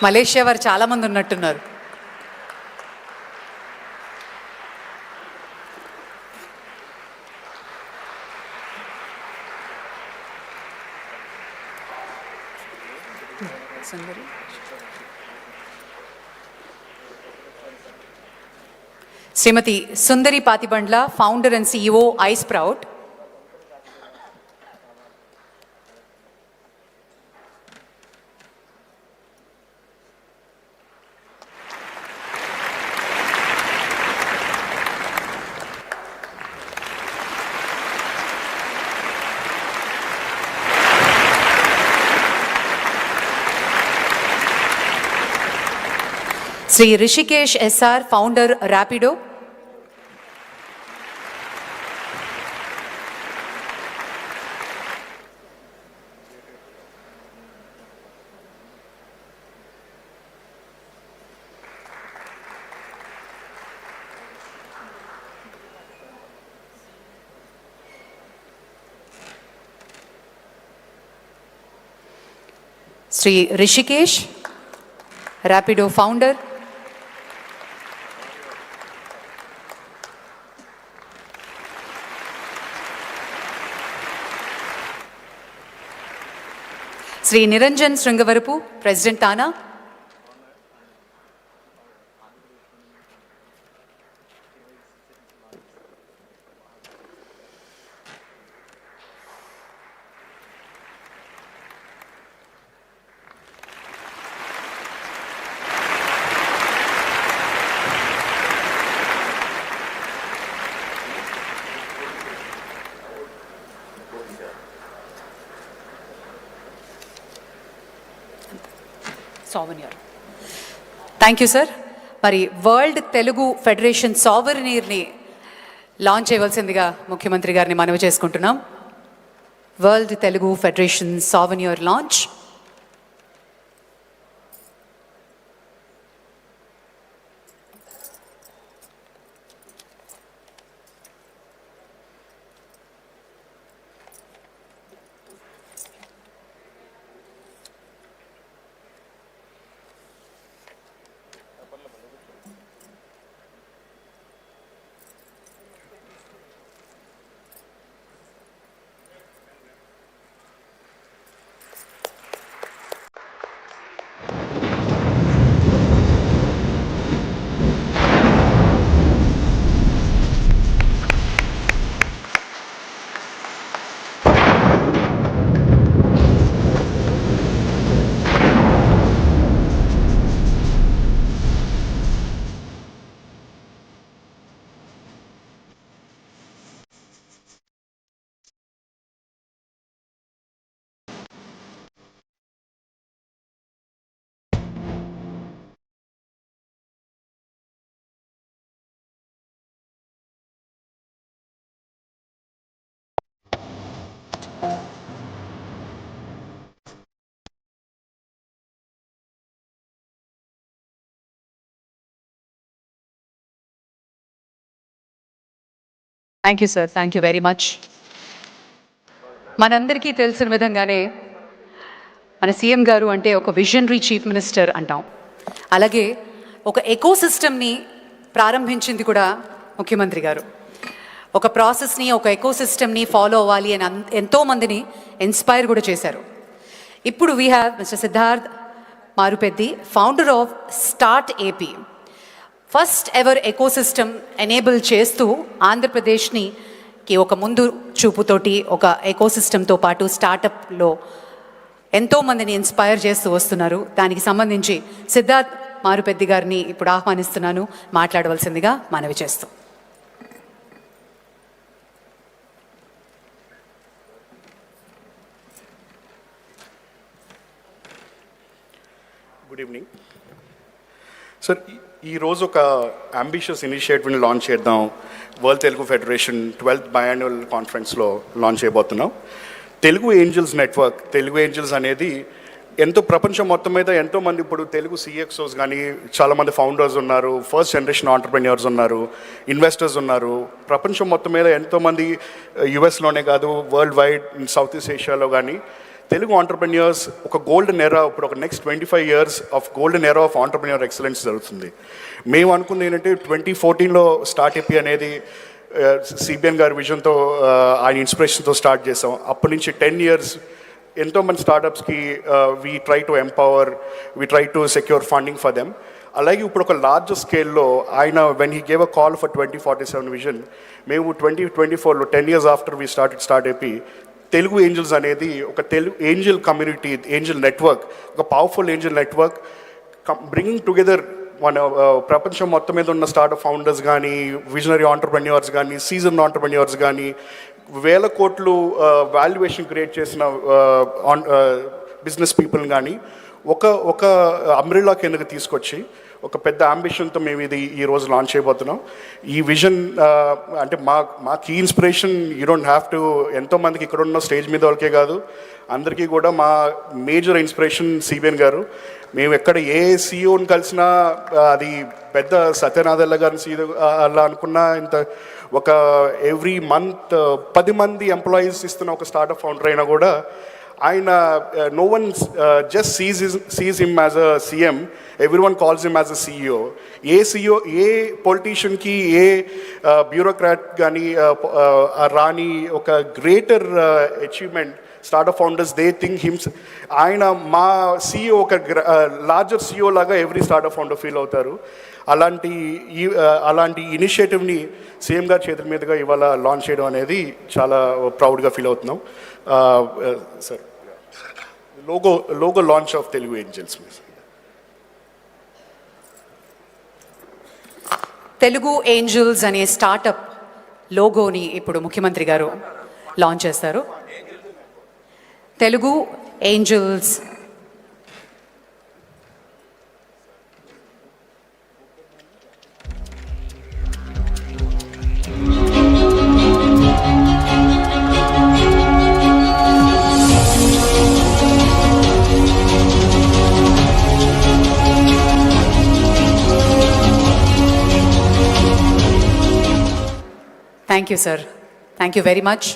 Malaysia వారు చాలామంది ఉన్నట్టున్నారు. Shrimati Sundari Pathibandla, founder and CEO iSprout. Shri Rishikesh S R, founder Rapido. Shri Rishikesh, Rapido founder. Shri Niranjan Srungavarapu, president TANA. Souvenir. Thank you sir. మరి వరల్డ్ తెలుగు ఫెడరేషన్ సావెనియర్ని లాంచ్ చేయవలసిందిగా ముఖ్యమంత్రి గారిని మనవి చేసుకుంటున్నాం. World Telugu federation souvenir launch. Thank you sir, thank you very much. మనందరికీ తెలిసిన విధంగానే మన సీఎం గారు అంటే ఒక విజనరీ చీఫ్ మినిస్టర్ అంటాం. అలాగే ఒక ఎకోసిస్టమ్ని ప్రారంభించింది కూడా ముఖ్యమంత్రి గారు. ఒక ప్రాసెస్ని, ఒక ఎకోసిస్టమ్ని ఫాలో అవ్వాలి అని ఎంతోమందిని ఇన్స్పైర్ కూడా చేశారు. ఇప్పుడు we have mister Siddharth Marupeddi, founder of start AP. First ever ecosystem enable చేస్తూ ఆంధ్రప్రదేశ్ని ఒక ముందు చూపుతోటి ఒక ఎకోసిస్టమ్తో పాటు స్టార్టప్లో ఎంతోమందిని ఇన్స్పైర్ చేస్తూ వస్తున్నారు. దానికి సంబంధించి సిద్ధార్థ్ మారుపెద్ది గారిని ఇప్పుడు ఆహ్వానిస్తున్నాను, మాట్లాడవలసిందిగా మనవి చేస్తూ. Good evening sir. ఈరోజు ఒక అంబిషియస్ ఇనిషియేటివ్ని లాంచ్ చేద్దాం. World Telugu federation 12th biannual కాన్ఫరెన్స్లో లాంచ్ చేయబోతున్నాం. Telugu angels network. Telugu angels అనేది ఎంతో ప్రపంచం మొత్తం మీద ఎంతోమంది ఇప్పుడు తెలుగు సిఎక్సోస్ కానీ చాలామంది ఫౌండర్స్ ఉన్నారు, ఫస్ట్ జనరేషన్ ఆంటర్ప్రెన్యూర్స్ ఉన్నారు, ఇన్వెస్టర్స్ ఉన్నారు. ప్రపంచం మొత్తం మీద ఎంతోమంది యుఎస్లోనే కాదు వరల్డ్ వైడ్ సౌత్ ఈస్ట్ ఏషియాలో కానీ తెలుగు ఆంటర్ప్రెన్యూర్స్ ఒక గోల్డెన్ ఎరా, ఇప్పుడు ఒక next 25 years of golden era of entrepreneur excellence జరుగుతుంది. మేము అనుకుంది ఏంటంటే 2014లో స్టార్ట్ అయిపి అనేది సిబిఎన్ గారి విజన్తో ఆయన ఇన్స్పిరేషన్తో స్టార్ట్ చేసాం. అప్పటి నుంచి 10 years ఎంతోమంది స్టార్టప్స్కి we try to empower, we try to secure funding for them. అలాగే ఇప్పుడు ఒక లార్జ్ స్కేల్లో ఆయన when he gave a call for 2047 vision, మేము 2024లో 10 years ఆఫ్టర్ వీ స్టార్ట్ అయిపి తెలుగు ఏంజల్స్ అనేది ఒక Telugu angel community, angel network, ఒక powerful angel network bringing together మన ప్రపంచం మొత్తం మీద ఉన్న స్టార్టప్ ఫౌండర్స్ కానీ, విజనరీ ఆంటర్ప్రెన్యూర్స్ కానీ, సీజన్ ఆంటర్ప్రెన్యూర్స్ కానీ, 1,000 కోట్లు వాల్యుయేషన్ క్రియేట్ చేసిన బిజినెస్ పీపుల్ కానీ ఒక అంబ్రెల్లా కిందకి తీసుకొచ్చి ఒక పెద్ద అంబిషన్తో మేము ఇది ఈరోజు లాంచ్ చేయబోతున్నాం. ఈ విజన్ అంటే మా key inspiration you don't have to, ఎంతోమందికి ఇక్కడ ఉన్న స్టేజ్ మీద వాళ్ళకే కాదు అందరికీ కూడా మా మేజర్ ఇన్స్పిరేషన్ సిబిఎన్ గారు. మేము ఎక్కడ ఏ సీఈఓని కలిసినా అది పెద్ద సత్యనాథల్ల గారిని సీఈఓ అలా అనుకున్నా, ఇంత ఒక ఎవ్రీ మంత్ 10 మంది ఎంప్లాయీస్ ఇస్తున్న ఒక స్టార్టప్ ఫౌండర్ అయినా కూడా ఆయన no one just sees him as a CM, every one calls him as a CEO. ఏ పొలిటీషియన్కి ఏ బ్యూరోక్రాట్ కానీ రాని ఒక greater achievement startup founders they think హిమ్స్. ఆయన మా సీఈఓ ఒక లార్జర్ సీఈఓ లాగా ఎవ్రీ స్టార్టప్ ఫౌండర్ ఫీల్ అవుతారు. అలాంటి ఇనిషియేటివ్ని సీఎం గారి చేతుల మీదుగా ఇవాళ లాంచ్ చేయడం అనేది చాలా ప్రౌడ్గా ఫీల్ అవుతున్నాం. Sir logo launch of Telugu angels. Telugu angels అనే స్టార్టప్ లోగోని ఇప్పుడు ముఖ్యమంత్రి గారు లాంచ్ చేస్తారు. Telugu angels thank you sir, thank you very much.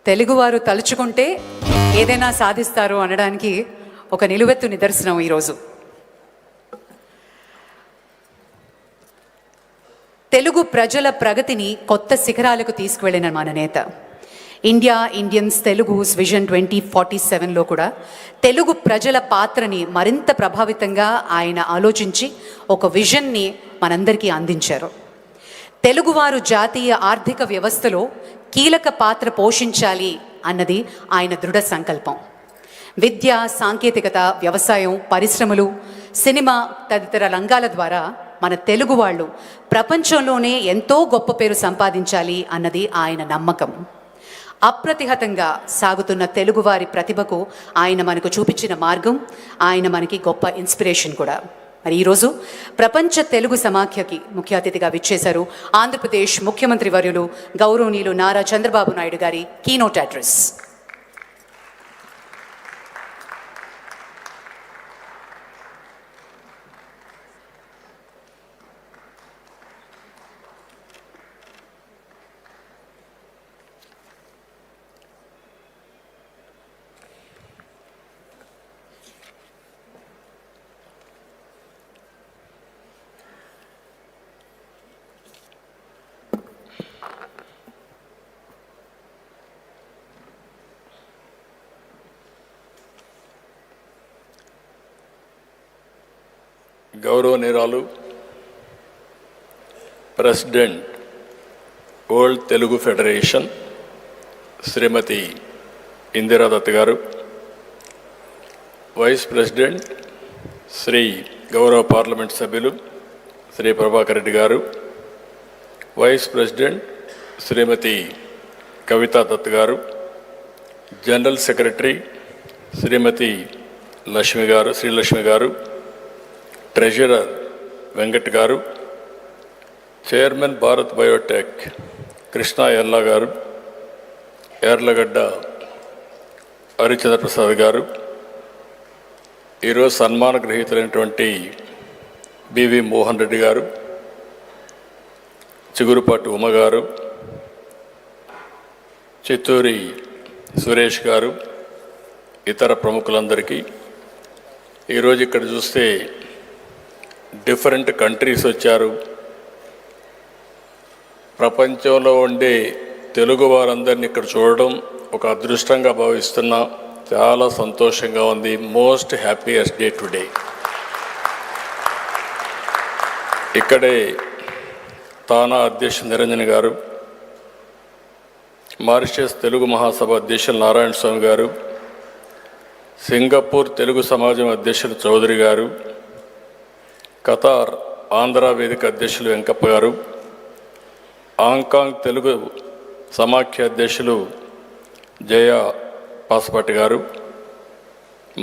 తెలుగువారు తలుచుకుంటే ఏదైనా సాధిస్తారు అనడానికి ఒక నిలువెత్తు నిదర్శనం ఈరోజు. తెలుగు ప్రజల ప్రగతిని కొత్త శిఖరాలకు తీసుకువెళ్ళిన మన నేత, ఇండియన్స్ తెలుగుస్ విజన్ 2047లో కూడా తెలుగు ప్రజల పాత్రని మరింత ప్రభావితంగా ఆయన ఆలోచించి ఒక విజన్ని మనందరికీ అందించారు. తెలుగువారు జాతీయ ఆర్థిక వ్యవస్థలో కీలక పాత్ర పోషించాలి అన్నది ఆయన దృఢ సంకల్పం. విద్య, సాంకేతికత, వ్యవసాయం, పరిశ్రమలు, సినిమా తదితర రంగాల ద్వారా మన తెలుగు వాళ్ళు ప్రపంచంలోనే ఎంతో గొప్ప పేరు సంపాదించాలి అన్నది ఆయన నమ్మకం. అప్రతిహతంగా సాగుతున్న తెలుగువారి ప్రతిభకు ఆయన మనకు చూపించిన మార్గం, ఆయన మనకి గొప్ప ఇన్స్పిరేషన్ కూడా. మరి ఈరోజు ప్రపంచ తెలుగు సమాఖ్యకి ముఖ్య అతిథిగా విచ్చేశారు ఆంధ్రప్రదేశ్ ముఖ్యమంత్రి వర్యులు గౌరవనీయులు నారా చంద్రబాబు నాయుడు గారి కీనోట్ అడ్రస్. గౌరవనీయురాలు president world Telugu federation Shrimati Indiradatt గారు, వైస్ ప్రెసిడెంట్ శ్రీ గౌరవ పార్లమెంట్ సభ్యులు శ్రీ ప్రభాకర్ రెడ్డి గారు, వైస్ ప్రెసిడెంట్ శ్రీమతి కవితా దత్ గారు, జనరల్ సెక్రటరీ శ్రీమతి శ్రీలక్ష్మి గారు, ట్రెజరర్ వెంకట్ గారు, చైర్మన్ భారత్ బయోటెక్ కృష్ణా ఎల్లా గారు, యార్లగడ్డ హరిచంద్ర ప్రసాద్ గారు, ఈరోజు సన్మాన గ్రహీతులైనటువంటి బివి మోహన్ రెడ్డి గారు, చిగురుపాటి ఉమ గారు, చిత్తూరి సురేష్ గారు, ఇతర ప్రముఖులందరికీ ఈరోజు ఇక్కడ చూస్తే డిఫరెంట్ కంట్రీస్ వచ్చారు. ప్రపంచంలో ఉండే తెలుగు వారందరినీ ఇక్కడ చూడడం ఒక అదృష్టంగా భావిస్తున్నా. చాలా సంతోషంగా ఉంది. Most happiest day today. ఇక్కడే తానా అధ్యక్షుడు నిరంజన్ గారు, మారిషస్ తెలుగు మహాసభ అధ్యక్షులు నారాయణ స్వామి గారు, సింగపూర్ తెలుగు సమాజం అధ్యక్షులు చౌదరి గారు, ఖతార్ ఆంధ్ర వేదిక అధ్యక్షులు వెంకప్ప గారు, హాంకాంగ్ తెలుగు సమాఖ్య అధ్యక్షులు జయ పాసపాటి గారు,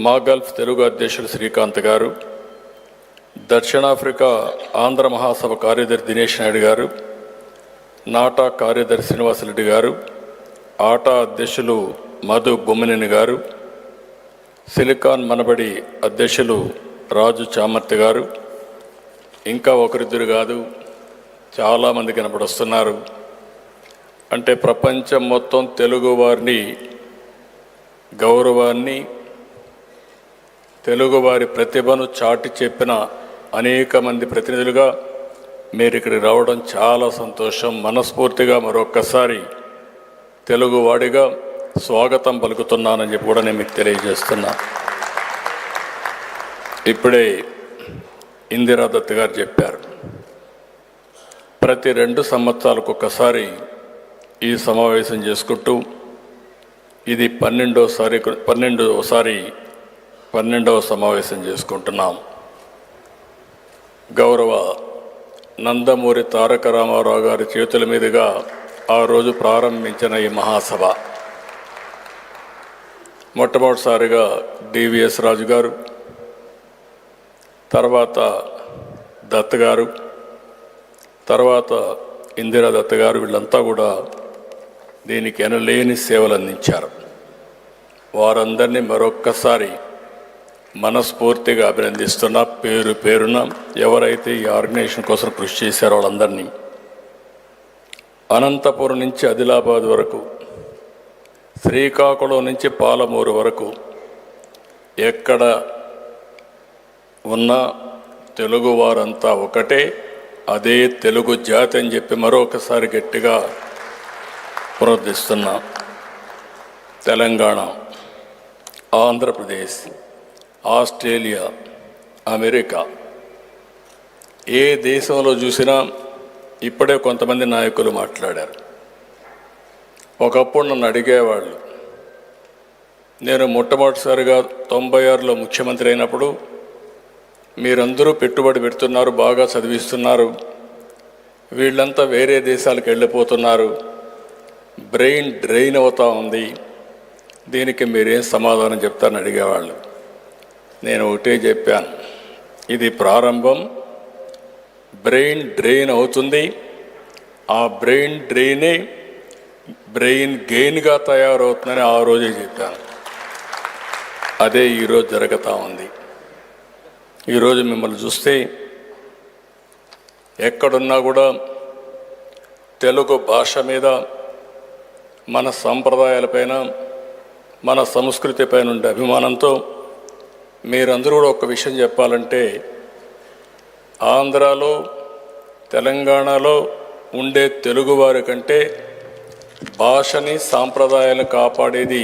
మాగల్ఫ్ తెలుగు అధ్యక్షులు శ్రీకాంత్ గారు, దక్షిణాఫ్రికా ఆంధ్ర మహాసభ కార్యదర్శి దినేష్ నాయుడు గారు, నాటా కార్యదర్శి శ్రీనివాసరెడ్డి గారు, ఆటా అధ్యక్షులు మధు బొమ్మినేని గారు, సిలికాన్ మనబడి అధ్యక్షులు రాజు చామర్తి గారు, ఇంకా ఒకరిద్దరు కాదు చాలామంది కనపడొస్తున్నారు. అంటే ప్రపంచం మొత్తం తెలుగు వారిని గౌరవాన్ని, తెలుగువారి ప్రతిభను చాటి చెప్పిన అనేక మంది ప్రతినిధులుగా మీరు ఇక్కడికి రావడం చాలా సంతోషం. మనస్ఫూర్తిగా మరొక్కసారి తెలుగువాడిగా స్వాగతం పలుకుతున్నానని చెప్పి కూడా నేను మీకు తెలియజేస్తున్నా. ఇప్పుడే ఇందిరా దత్ గారు చెప్పారు, ప్రతి 2 సంవత్సరాలకు ఒక్కసారి ఈ సమావేశం చేసుకుంటూ ఇది 12వ సమావేశం చేసుకుంటున్నాం. గౌరవ నందమూరి తారక రామారావు గారి చేతుల మీదుగా ఆ రోజు ప్రారంభించిన ఈ మహాసభ మొట్టమొదటిసారిగా డివిఎస్ రాజు గారు, తర్వాత దత్ గారు, తర్వాత ఇందిరా దత్ గారు, వీళ్ళంతా కూడా దీనికి ఎనలేని సేవలు అందించారు. వారందరినీ మరొక్కసారి మనస్ఫూర్తిగా అభినందిస్తున్నా. పేరు పేరున ఎవరైతే ఈ ఆర్గనైజేషన్ కోసం కృషి చేశారో వాళ్ళందరినీ, అనంతపురం నుంచి ఆదిలాబాద్ వరకు, శ్రీకాకుళం నుంచి పాలమూరు వరకు ఎక్కడ ఉన్న తెలుగు వారంతా ఒకటే, అదే తెలుగు జాతి అని చెప్పి మరొకసారి గట్టిగా పునరుద్ధరిస్తున్నా. తెలంగాణ, ఆంధ్రప్రదేశ్, ఆస్ట్రేలియా, అమెరికా, ఏ దేశంలో చూసినా ఇప్పుడే కొంతమంది నాయకులు మాట్లాడారు. ఒకప్పుడు నన్ను అడిగేవాళ్ళు, నేను మొట్టమొదటిసారిగా 96లో ముఖ్యమంత్రి అయినప్పుడు మీరందరూ పెట్టుబడి పెడుతున్నారు, బాగా చదివిస్తున్నారు, వీళ్ళంతా వేరే దేశాలకు వెళ్ళిపోతున్నారు, బ్రెయిన్ డ్రైన్ అవుతూ ఉంది, దీనికి మీరేం సమాధానం చెప్తారని అడిగేవాళ్ళు. నేను ఒకటే చెప్పాను, ఇది ప్రారంభం, బ్రెయిన్ డ్రైన్ అవుతుంది, ఆ బ్రెయిన్ డ్రైనే బ్రెయిన్ గెయిన్గా తయారవుతుందని ఆ రోజే చెప్పాను. అదే ఈరోజు జరుగుతూ ఉంది. ఈరోజు మిమ్మల్ని చూస్తే ఎక్కడున్నా కూడా తెలుగు భాష మీద, మన సంప్రదాయాలపైన, మన సంస్కృతి పైన ఉండే అభిమానంతో మీరందరూ కూడా ఒక విషయం చెప్పాలంటే, ఆంధ్రాలో తెలంగాణలో ఉండే తెలుగువారి కంటే భాషని, సాంప్రదాయాలను కాపాడేది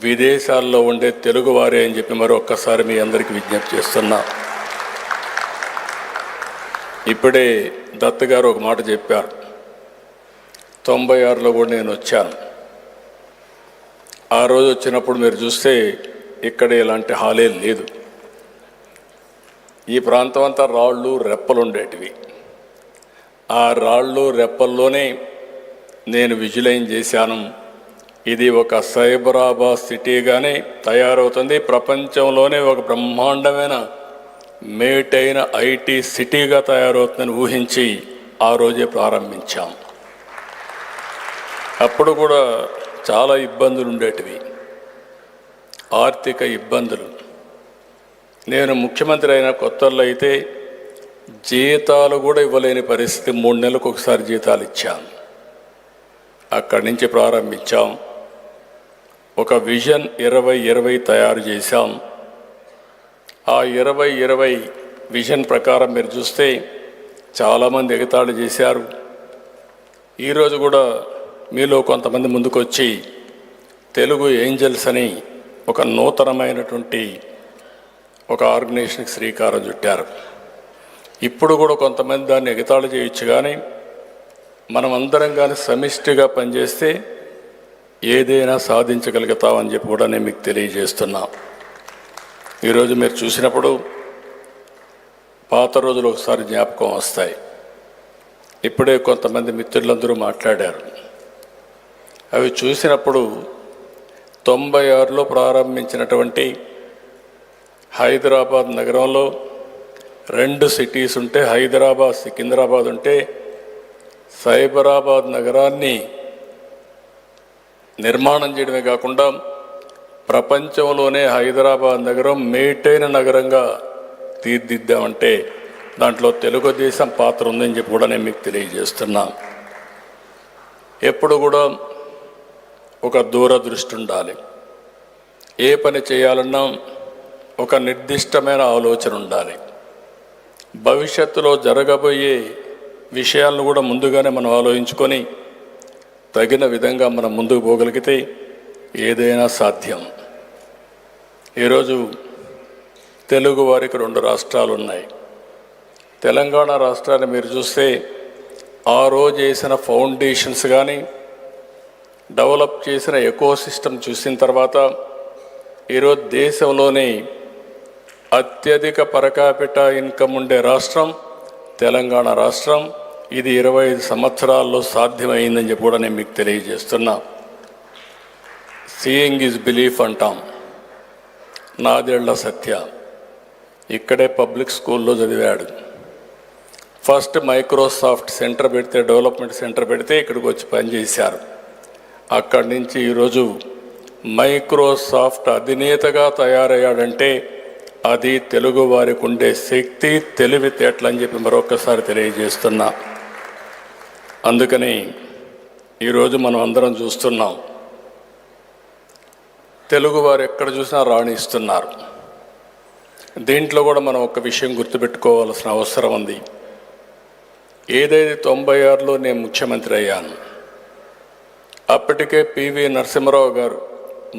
విదేశాల్లో ఉండే తెలుగువారే అని చెప్పి మరొక్కసారి మీ అందరికీ విజ్ఞప్తి చేస్తున్నా. ఇప్పుడే దత్ గారు ఒక మాట చెప్పారు, 96లో కూడా నేను వచ్చాను. ఆ రోజు వచ్చినప్పుడు మీరు చూస్తే ఇక్కడ ఇలాంటి హాలే లేదు. ఈ ప్రాంతం అంతా రాళ్ళు రెప్పలు ఉండేటివి. ఆ రాళ్ళు రెప్పల్లోనే నేను విజులైన్ చేశాను, ఇది ఒక సైబరాబాద్ సిటీగానే తయారవుతుంది, ప్రపంచంలోనే ఒక బ్రహ్మాండమైన మేటైన ఐటీ సిటీగా తయారవుతుందని ఊహించి ఆ రోజే ప్రారంభించాం. అప్పుడు కూడా చాలా ఇబ్బందులు ఉండేటివి, ఆర్థిక ఇబ్బందులు. నేను ముఖ్యమంత్రి అయిన కొత్తల్లో అయితే జీతాలు కూడా ఇవ్వలేని పరిస్థితి, 3 నెలలకు ఒకసారి జీతాలు ఇచ్చాం. అక్కడి నుంచి ప్రారంభించాం. ఒక విజన్ 2020 తయారు చేశాం. ఆ 2020 విజన్ ప్రకారం మీరు చూస్తే చాలామంది ఎగతాళి చేశారు. ఈరోజు కూడా మీలో కొంతమంది ముందుకొచ్చి తెలుగు ఏంజల్స్ అని ఒక నూతనమైనటువంటి ఒక ఆర్గనైజేషన్కి శ్రీకారం చుట్టారు. ఇప్పుడు కూడా కొంతమంది దాన్ని ఎగతాళి చేయొచ్చు, కానీ మనం అందరం కానీ సమిష్టిగా పనిచేస్తే ఏదైనా సాధించగలుగుతామని చెప్పి కూడా నేను మీకు తెలియజేస్తున్నా. ఈరోజు మీరు చూసినప్పుడు పాత రోజులు ఒకసారి జ్ఞాపకం వస్తాయి. ఇప్పుడే కొంతమంది మిత్రులందరూ మాట్లాడారు. అవి చూసినప్పుడు 96లో ప్రారంభించినటువంటి హైదరాబాద్ నగరంలో 2 సిటీస్ ఉంటే, హైదరాబాద్ సికింద్రాబాద్ ఉంటే, సైబరాబాద్ నగరాన్ని నిర్మాణం చేయడమే కాకుండా ప్రపంచంలోనే హైదరాబాద్ నగరం మేటైన నగరంగా తీర్దిద్దామంటే దాంట్లో తెలుగుదేశం పాత్ర ఉందని చెప్పి కూడా నేను మీకు తెలియజేస్తున్నా. ఎప్పుడు కూడా ఒక దూరదృష్టి ఉండాలి. ఏ పని చేయాలన్నా ఒక నిర్దిష్టమైన ఆలోచన ఉండాలి. భవిష్యత్తులో జరగబోయే విషయాలను కూడా ముందుగానే మనం ఆలోచించుకొని తగిన విధంగా మనం ముందుకు పోగలిగితే ఏదైనా సాధ్యం. ఈరోజు తెలుగు వారికి 2 రాష్ట్రాలు ఉన్నాయి. తెలంగాణ రాష్ట్రాన్ని మీరు చూస్తే ఆ రోజు వేసిన ఫౌండేషన్స్ కానీ డెవలప్ చేసిన ఎకోసిస్టమ్ చూసిన తర్వాత ఈరోజు దేశంలోనే అత్యధిక పరకాపిటా ఇన్కమ్ ఉండే రాష్ట్రం తెలంగాణ రాష్ట్రం. ఇది 25 సంవత్సరాల్లో సాధ్యమైందని చెప్పి కూడా నేను మీకు తెలియజేస్తున్నా. సీయింగ్ ఈజ్ బిలీఫ్ అంటాం. నాదేళ్ల సత్య ఇక్కడే పబ్లిక్ స్కూల్లో చదివాడు. ఫస్ట్ మైక్రోసాఫ్ట్ సెంటర్ పెడితే, డెవలప్మెంట్ సెంటర్ పెడితే ఇక్కడికి వచ్చి పనిచేశారు. అక్కడి నుంచి ఈరోజు మైక్రోసాఫ్ట్ అధినేతగా తయారయ్యాడంటే అది తెలుగు వారికి ఉండే శక్తి, తెలివితేటలు అని చెప్పి మరొకసారి తెలియజేస్తున్నా. అందుకని ఈరోజు మనం అందరం చూస్తున్నాం, తెలుగు వారు ఎక్కడ చూసినా రాణిస్తున్నారు. దీంట్లో కూడా మనం ఒక విషయం గుర్తుపెట్టుకోవాల్సిన అవసరం ఉంది. ఏదైతే 96లో నేను ముఖ్యమంత్రి అయ్యాను, అప్పటికే పివి నరసింహారావు గారు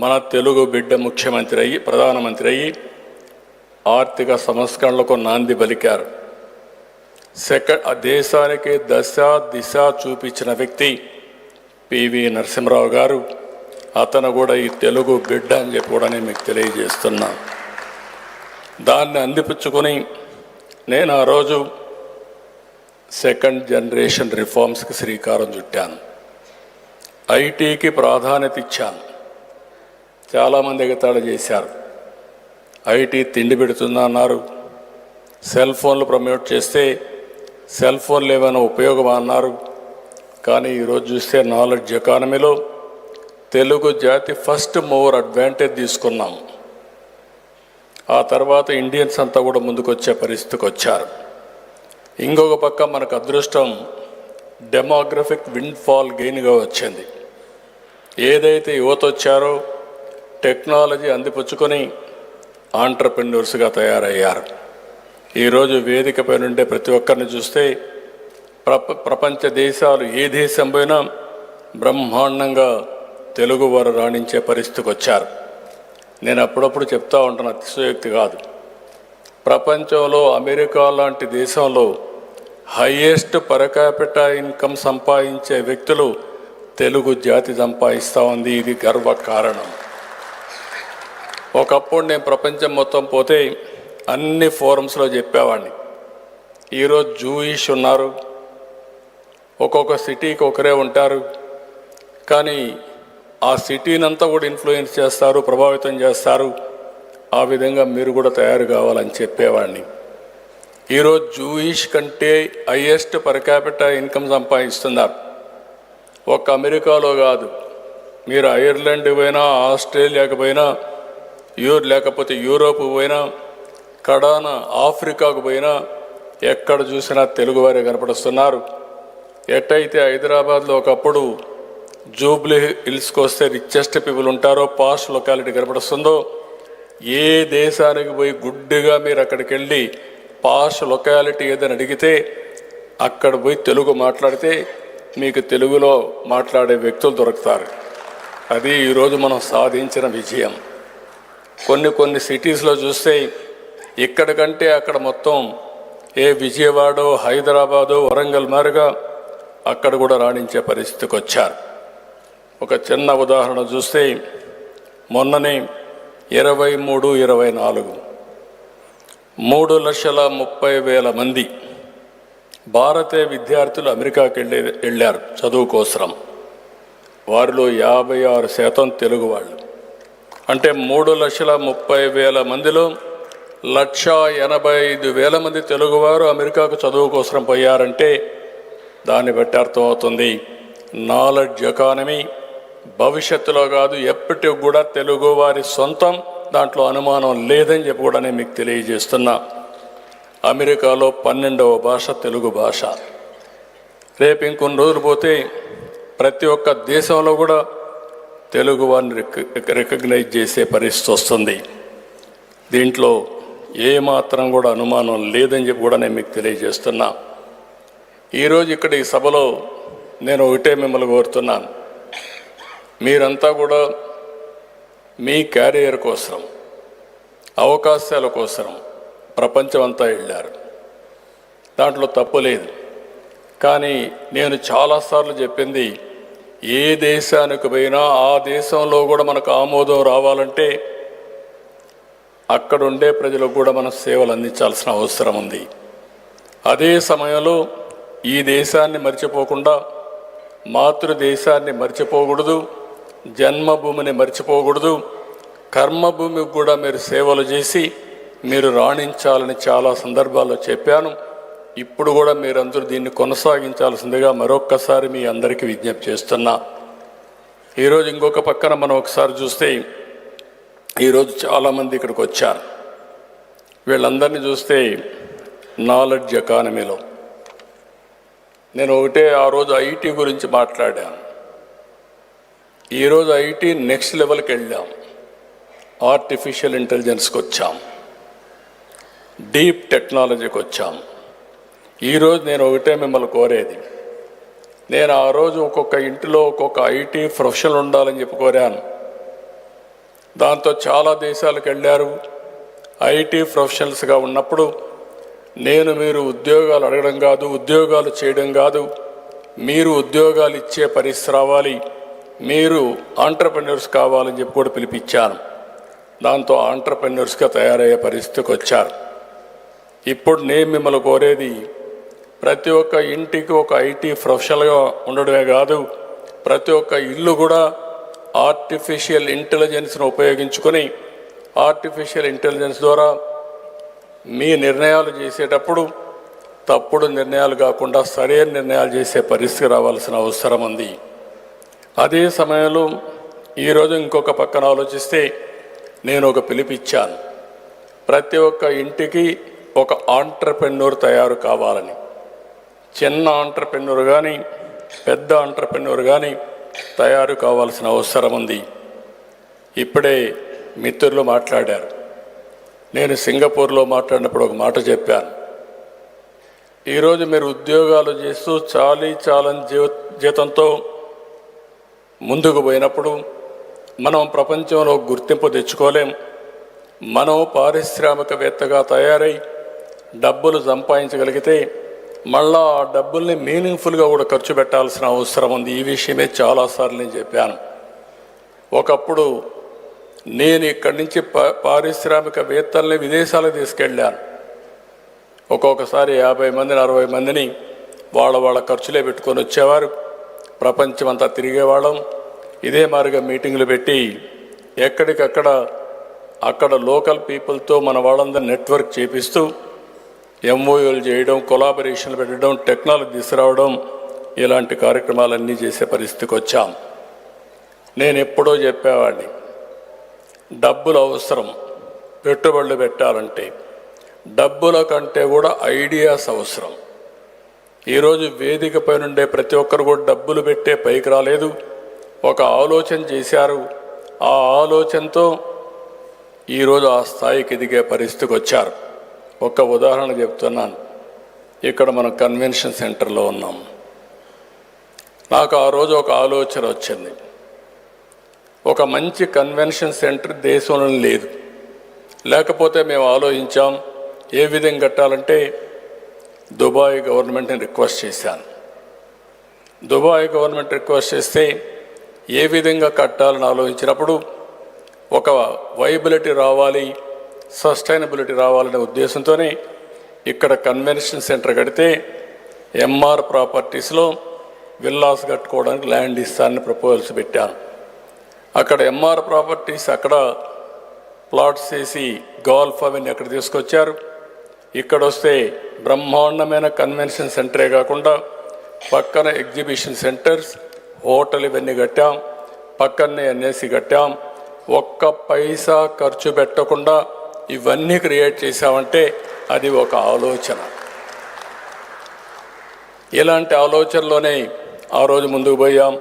మన తెలుగు బిడ్డ ముఖ్యమంత్రి అయ్యి, ప్రధానమంత్రి అయ్యి ఆర్థిక సంస్కరణలకు నాంది పలికారు. దేశానికి దశ దిశ చూపించిన వ్యక్తి పివి నరసింహారావు గారు. అతను కూడా ఈ తెలుగు బిడ్డ అని చెప్పి కూడా నేను మీకు తెలియజేస్తున్నా. దాన్ని అందిపుచ్చుకొని నేను ఆ రోజు 2nd జనరేషన్ రిఫార్మ్స్కి శ్రీకారం చుట్టాను. ఐటీకి ప్రాధాన్యత ఇచ్చాను. చాలామంది ఎగతాళి చేశారు. ఐటీ తిండి పెడుతుందా అన్నారు. సెల్ ఫోన్లు ప్రమోట్ చేస్తే సెల్ ఫోన్లు ఏమైనా ఉపయోగమా అన్నారు. కానీ ఈరోజు చూస్తే నాలెడ్జ్ ఎకానమీలో తెలుగు జాతి ఫస్ట్ మూవర్ అడ్వాంటేజ్ తీసుకున్నాం. ఆ తర్వాత ఇండియన్స్ అంతా కూడా ముందుకొచ్చే పరిస్థితికి వచ్చారు. ఇంకొక పక్క మనకు అదృష్టం డెమోగ్రఫిక్ విండ్ఫాల్ గెయిన్గా వచ్చింది. ఏదైతే యువత వచ్చారో టెక్నాలజీ అందిపుచ్చుకొని ఆంటర్ప్రెన్యూర్స్గా తయారయ్యారు. ఈరోజు వేదికపై నుండే ప్రతి ఒక్కరిని చూస్తే ప్రపంచ దేశాలు ఏ దేశం పోయినా బ్రహ్మాండంగా తెలుగు వారు రాణించే పరిస్థితికి వచ్చారు. నేను అప్పుడప్పుడు చెప్తా ఉంటాను, అతిశయోక్తి కాదు. ప్రపంచంలో అమెరికా లాంటి దేశంలో హయ్యెస్ట్ పరకాపిటా ఇన్కమ్ సంపాదించే వ్యక్తులు తెలుగు జాతి సంపాదిస్తూ ఉంది. ఇది గర్వకారణం. ఒకప్పుడు నేను ప్రపంచం మొత్తం పోతే అన్ని ఫోరమ్స్లో చెప్పేవాడిని. ఈరోజు జూయిష్ ఉన్నారు, ఒక్కొక్క సిటీకి ఒకరే ఉంటారు, కానీ ఆ సిటీనంతా కూడా ఇన్ఫ్లుయెన్స్ చేస్తారు, ప్రభావితం చేస్తారు. ఆ విధంగా మీరు కూడా తయారు కావాలని చెప్పేవాడిని. ఈరోజు జూయిష్ కంటే హైయెస్ట్ పర్ క్యాపిటా ఇన్కమ్ సంపాదిస్తున్నారు. ఒక్క అమెరికాలో కాదు, మీరు ఐర్లాండ్ పోయినా, ఆస్ట్రేలియాకి పోయినా, లేకపోతే యూరోప్ పోయినా కడాన ఆఫ్రికాకు పోయినా ఎక్కడ చూసినా తెలుగువారే కనపడుస్తున్నారు. ఎట్టయితే హైదరాబాద్లో ఒకప్పుడు జూబ్లీ హిల్స్కి వస్తే రిచెస్ట్ పీపుల్ ఉంటారో, పాష్ లొకాలిటీ కనపడుస్తుందో, ఏ దేశానికి పోయి గుడ్డిగా మీరు అక్కడికి వెళ్ళి పాష్ లొకాలిటీ ఏదని అడిగితే అక్కడ పోయి తెలుగు మాట్లాడితే మీకు తెలుగులో మాట్లాడే వ్యక్తులు దొరుకుతారు. అది ఈరోజు మనం సాధించిన విజయం. కొన్ని సిటీస్లో చూస్తే ఇక్కడికంటే అక్కడ మొత్తం ఏ విజయవాడో, హైదరాబాదో, వరంగల్ మారుగా అక్కడ కూడా రాణించే పరిస్థితికి వచ్చారు. ఒక చిన్న ఉదాహరణ చూస్తే మొన్ననే 23-24 3,30,000 మంది భారతీయ విద్యార్థులు అమెరికాకి వెళ్ళారు చదువు కోసం. వారిలో 56% తెలుగు వాళ్ళు. అంటే 3,30,000 మందిలో 1,85,000 మంది తెలుగువారు అమెరికాకు చదువు కోసం పోయారంటే దాన్ని బట్టి అర్థమవుతుంది నాలెడ్జ్ ఎకానమీ భవిష్యత్తులో కాదు ఎప్పటికి కూడా తెలుగు వారి సొంతం, దాంట్లో అనుమానం లేదని చెప్పి కూడా నేను మీకు తెలియజేస్తున్నా. అమెరికాలో 12వ భాష తెలుగు భాష. రేపు ఇంకొన్ని రోజులు పోతే ప్రతి ఒక్క దేశంలో కూడా తెలుగు వారిని రికగ్నైజ్ చేసే పరిస్థితి వస్తుంది. దీంట్లో ఏమాత్రం కూడా అనుమానం లేదని చెప్పి కూడా నేను మీకు తెలియజేస్తున్నా. ఈరోజు ఇక్కడ ఈ సభలో నేను ఒకటే మిమ్మల్ని కోరుతున్నాను, మీరంతా కూడా మీ క్యారియర్ కోసం, అవకాశాల కోసం ప్రపంచం అంతా వెళ్ళారు. దాంట్లో తప్పు లేదు. కానీ నేను చాలాసార్లు చెప్పింది, ఏ దేశానికి పోయినా ఆ దేశంలో కూడా మనకు ఆమోదం రావాలంటే అక్కడ ఉండే ప్రజలకు కూడా మనం సేవలు అందించాల్సిన అవసరం ఉంది. అదే సమయంలో ఈ దేశాన్ని మర్చిపోకుండా మాతృదేశాన్ని మర్చిపోకూడదు, జన్మభూమిని మర్చిపోకూడదు, కర్మభూమికి కూడా మీరు సేవలు చేసి మీరు రాణించాలని చాలా సందర్భాల్లో చెప్పాను. ఇప్పుడు కూడా మీరందరూ దీన్ని కొనసాగించాల్సిందిగా మరొక్కసారి మీ అందరికీ విజ్ఞప్తి చేస్తున్నా. ఈరోజు ఇంకొక పక్కన మనం ఒకసారి చూస్తే ఈరోజు చాలామంది ఇక్కడికి వచ్చారు. వీళ్ళందరినీ చూస్తే నాలెడ్జ్ ఎకానమీలో నేను ఒకటే ఆ రోజు ఐటీ గురించి మాట్లాడాను. ఈరోజు ఐటీ నెక్స్ట్ లెవెల్కి వెళ్ళాం. ఆర్టిఫిషియల్ ఇంటెలిజెన్స్కి వచ్చాం, డీప్ టెక్నాలజీకి వచ్చాం. ఈరోజు నేను ఒకటే మిమ్మల్ని కోరేది, నేను ఆ రోజు ఒక్కొక్క ఇంటిలో ఒక్కొక్క ఐటీ ప్రొఫెషనల్ ఉండాలని చెప్పి కోరాను. దాంతో చాలా దేశాలకు వెళ్ళారు. ఐటీ ప్రొఫెషనల్స్గా ఉన్నప్పుడు నేను మీరు ఉద్యోగాలు అడగడం కాదు, ఉద్యోగాలు చేయడం కాదు, మీరు ఉద్యోగాలు ఇచ్చే పరిస్థితి రావాలి, మీరు ఆంటర్‌ప్రెన్యూర్స్ కావాలని చెప్పి కూడా పిలిపించాను. దాంతో ఆంటర్‌ప్రెన్యూర్స్గా తయారయ్యే పరిస్థితికి వచ్చారు. ఇప్పుడు నేను మిమ్మల్ని కోరేది, ప్రతి ఒక్క ఇంటికి ఒక ఐటీ ప్రొఫెషనల్గా ఉండడమే కాదు, ప్రతి ఒక్క ఇల్లు కూడా ఆర్టిఫిషియల్ ఇంటెలిజెన్స్ను ఉపయోగించుకొని ఆర్టిఫిషియల్ ఇంటెలిజెన్స్ ద్వారా మీ నిర్ణయాలు చేసేటప్పుడు తప్పుడు నిర్ణయాలు కాకుండా సరైన నిర్ణయాలు చేసే పరిస్థితి రావాల్సిన అవసరం ఉంది. అదే సమయంలో ఈరోజు ఇంకొక పక్కన ఆలోచిస్తే నేను ఒక పిలిపిచ్చాను, ప్రతి ఒక్క ఇంటికి ఒక ఆంటర్‌ప్రెన్యూర్ తయారు కావాలని. చిన్న ఆంటర్‌ప్రెన్యూర్ కానీ పెద్ద ఆంటర్‌ప్రెన్యూర్ కానీ తయారు కావాల్సిన అవసరం ఉంది. ఇప్పుడే మిత్రులు మాట్లాడారు. నేను సింగపూర్లో మాట్లాడినప్పుడు ఒక మాట చెప్పాను, ఈరోజు మీరు ఉద్యోగాలు చేస్తూ చాలని జీతంతో ముందుకు పోయినప్పుడు మనం ప్రపంచంలో గుర్తింపు తెచ్చుకోలేం. మనం పారిశ్రామికవేత్తగా తయారై డబ్బులు సంపాదించగలిగితే మళ్ళా ఆ డబ్బుల్ని మీనింగ్ఫుల్గా కూడా ఖర్చు పెట్టాల్సిన అవసరం ఉంది. ఈ విషయమే చాలాసార్లు నేను చెప్పాను. ఒకప్పుడు నేను ఇక్కడి నుంచి పారిశ్రామికవేత్తల్ని విదేశాలకు తీసుకెళ్ళాను. ఒక్కొక్కసారి 50 మందిని 60 మందిని వాళ్ళ ఖర్చులే పెట్టుకొని వచ్చేవారు. ప్రపంచమంతా తిరిగేవాళ్ళం. ఇదే మాదిరిగా మీటింగులు పెట్టి అక్కడ లోకల్ పీపుల్తో మన వాళ్ళందరూ నెట్వర్క్ చేపిస్తూ ఎంఓయూలు చేయడం, కొలాబరేషన్లు పెట్టడం, టెక్నాలజీ తీసుకురావడం, ఇలాంటి కార్యక్రమాలన్నీ చేసే పరిస్థితికి వచ్చాం. నేను ఎప్పుడో చెప్పేవాడిని, డబ్బులు అవసరం పెట్టుబడులు పెట్టాలంటే, డబ్బుల కంటే కూడా ఐడియాస్ అవసరం. ఈరోజు వేదిక పైన ఉండే ప్రతి ఒక్కరు కూడా డబ్బులు పెట్టే పైకి రాలేదు, ఒక ఆలోచన చేశారు. ఆ ఆలోచనతో ఈరోజు ఆ స్థాయికి ఎదిగే పరిస్థితికి వచ్చారు. ఒక ఉదాహరణ చెప్తున్నాను. ఇక్కడ మనం కన్వెన్షన్ సెంటర్లో ఉన్నాం. నాకు ఆ రోజు ఒక ఆలోచన వచ్చింది. ఒక మంచి కన్వెన్షన్ సెంటర్ దేశంలో లేదు. లేకపోతే మేము ఆలోచించాం ఏ విధంగా కట్టాలంటే దుబాయ్ గవర్నమెంట్ని రిక్వెస్ట్ చేశాను. దుబాయ్ గవర్నమెంట్ రిక్వెస్ట్ చేస్తే ఏ విధంగా కట్టాలని ఆలోచించినప్పుడు ఒక వైబిలిటీ రావాలి, సస్టైనబిలిటీ రావాలనే ఉద్దేశంతోనే ఇక్కడ కన్వెన్షన్ సెంటర్ కడితే ఎంఆర్ ప్రాపర్టీస్లో విల్లాస్ కట్టుకోవడానికి ల్యాండ్ ఇస్తానని ప్రపోజల్స్ పెట్టాను. అక్కడ ఎంఆర్ ప్రాపర్టీస్ అక్కడ ప్లాట్స్ వేసి గోల్ఫ్ అవన్నీ అక్కడ తీసుకొచ్చారు. ఇక్కడ వస్తే బ్రహ్మాండమైన కన్వెన్షన్ సెంటరే కాకుండా పక్కన ఎగ్జిబిషన్ సెంటర్స్, హోటల్ ఇవన్నీ కట్టాం. పక్కనే ఎన్ఏసి కట్టాం. ఒక్క పైసా ఖర్చు పెట్టకుండా ఇవన్నీ క్రియేట్ చేశామంటే అది ఒక ఆలోచన. ఇలాంటి ఆలోచనలోనే ఆ రోజు ముందుకు పోయాం.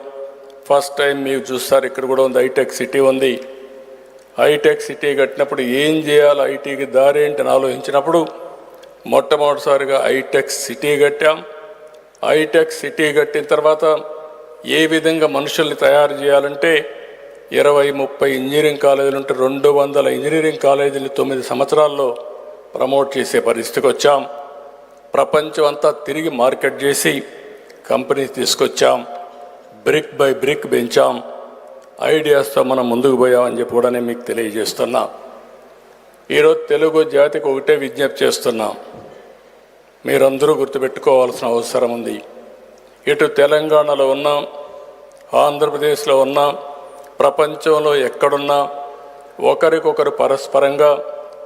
ఫస్ట్ టైం మీరు చూస్తారు, ఇక్కడ కూడా ఉంది, హైటెక్ సిటీ ఉంది. హైటెక్ సిటీ కట్టినప్పుడు ఏం చేయాలి, ఐటీకి దారి ఏంటని ఆలోచించినప్పుడు మొట్టమొదటిసారిగా హైటెక్ సిటీ కట్టాం. హైటెక్ సిటీ కట్టిన తర్వాత ఏ విధంగా మనుషుల్ని తయారు చేయాలంటే 20-30 ఇంజనీరింగ్ కాలేజీలు ఉంటే 200 ఇంజనీరింగ్ కాలేజీలు 9 సంవత్సరాల్లో ప్రమోట్ చేసే పరిస్థితికి వచ్చాం. ప్రపంచం అంతా తిరిగి మార్కెట్ చేసి కంపెనీస్ తీసుకొచ్చాం. బ్రిక్ బై బ్రిక్ పెంచాం. ఐడియాస్తో మనం ముందుకు పోయామని చెప్పి కూడా నేను మీకు తెలియజేస్తున్నా. ఈరోజు తెలుగు జాతికి ఒకటే విజ్ఞప్తి చేస్తున్నాం. మీరందరూ గుర్తుపెట్టుకోవాల్సిన అవసరం ఉంది. ఇటు తెలంగాణలో ఉన్నాం, ఆంధ్రప్రదేశ్లో ఉన్నాం, ప్రపంచంలో ఎక్కడున్నా ఒకరికొకరు పరస్పరంగా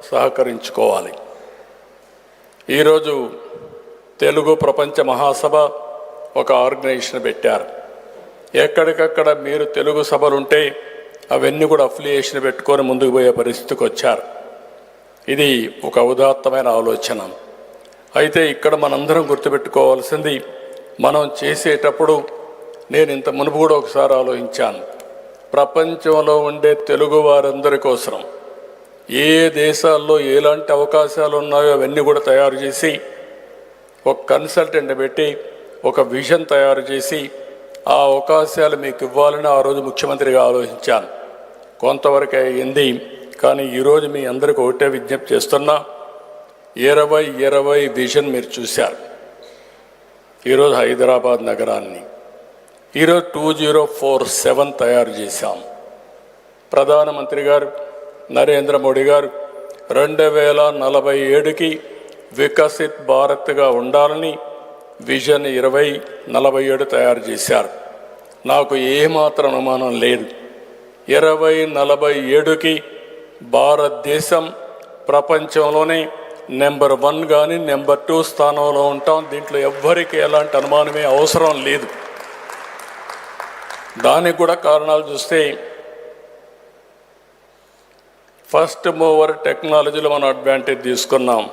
సహకరించుకోవాలి. ఈరోజు తెలుగు ప్రపంచ మహాసభ ఒక ఆర్గనైజేషన్ పెట్టారు. ఎక్కడికక్కడ మీరు తెలుగు సభలుంటే అవన్నీ కూడా అఫిలియేషన్ పెట్టుకొని ముందుకు పోయే పరిస్థితికి వచ్చారు. ఇది ఒక ఉదాత్తమైన ఆలోచన. అయితే ఇక్కడ మనందరం గుర్తుపెట్టుకోవాల్సింది, మనం చేసేటప్పుడు నేను ఇంత మునుపు కూడా ఒకసారి ఆలోచించాను. ప్రపంచంలో ఉండే తెలుగు వారందరి కోసం ఏ దేశాల్లో ఎలాంటి అవకాశాలు ఉన్నాయో అవన్నీ కూడా తయారు చేసి ఒక కన్సల్టెంట్ పెట్టి ఒక విజన్ తయారు చేసి ఆ అవకాశాలు మీకు ఇవ్వాలని ఆ రోజు ముఖ్యమంత్రిగా ఆలోచించాను. కొంతవరకు అయింది. కానీ ఈరోజు మీ అందరికీ ఒకటే విజ్ఞప్తి చేస్తున్నా, 2020 విజన్ మీరు చూశారు. ఈరోజు హైదరాబాద్ నగరాన్ని ఈరోజు 2047 తయారు చేశాం. ప్రధానమంత్రి గారు నరేంద్ర మోడీ గారు 2047కి వికసిత్ భారత్గా ఉండాలని విజన్ 2047 తయారు చేశారు. నాకు ఏమాత్రం అనుమానం లేదు, 2047కి భారతదేశం ప్రపంచంలోనే నెంబర్ 1 కానీ నెంబర్ 2 స్థానంలో ఉంటాం. దీంట్లో ఎవ్వరికి ఎలాంటి అనుమానమే అవసరం లేదు. దానికి కూడా కారణాలు చూస్తే ఫస్ట్ మూవర్ టెక్నాలజీలో మనం అడ్వాంటేజ్ తీసుకున్నాం.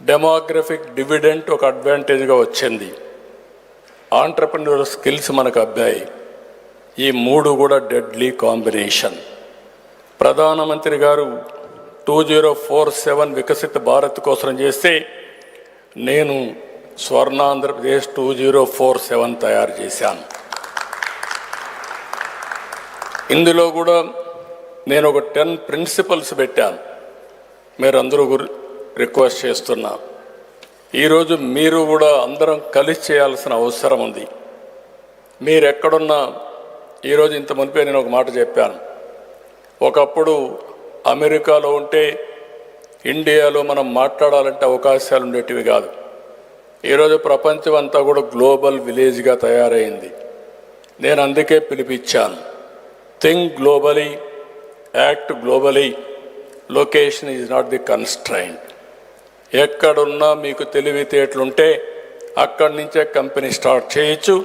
డెమోగ్రఫిక్ డివిడెంట్ ఒక అడ్వాంటేజ్గా వచ్చింది. ఆంటర్ప్రెన్యూర్ స్కిల్స్ మనకు అబ్బాయి. ఈ 3 కూడా డెడ్లీ కాంబినేషన్. ప్రధానమంత్రి గారు 2047 వికసిత భారత్ కోసం చేస్తే నేను స్వర్ణాంధ్రప్రదేశ్ 2047 తయారు చేశాను. ఇందులో కూడా నేను ఒక 10 ప్రిన్సిపల్స్ పెట్టాను. మీరందరూ రిక్వెస్ట్ చేస్తున్నా, ఈరోజు మీరు కూడా అందరం కలిసి చేయాల్సిన అవసరం ఉంది. మీరు ఎక్కడున్నా, ఈరోజు ఇంత మునిపే నేను ఒక మాట చెప్పాను. ఒకప్పుడు అమెరికాలో ఉంటే ఇండియాలో మనం మాట్లాడాలంటే అవకాశాలు ఉండేటివి కాదు. ఈరోజు ప్రపంచం అంతా కూడా గ్లోబల్ విలేజ్గా తయారైంది. నేను అందుకే పిలిపించాను, think globally, act globally, location is not the constraint. ఎక్కడున్నా మీకు తెలివితేటలుంటే అక్కడి నుంచే కంపెనీ స్టార్ట్ చేయొచ్చు,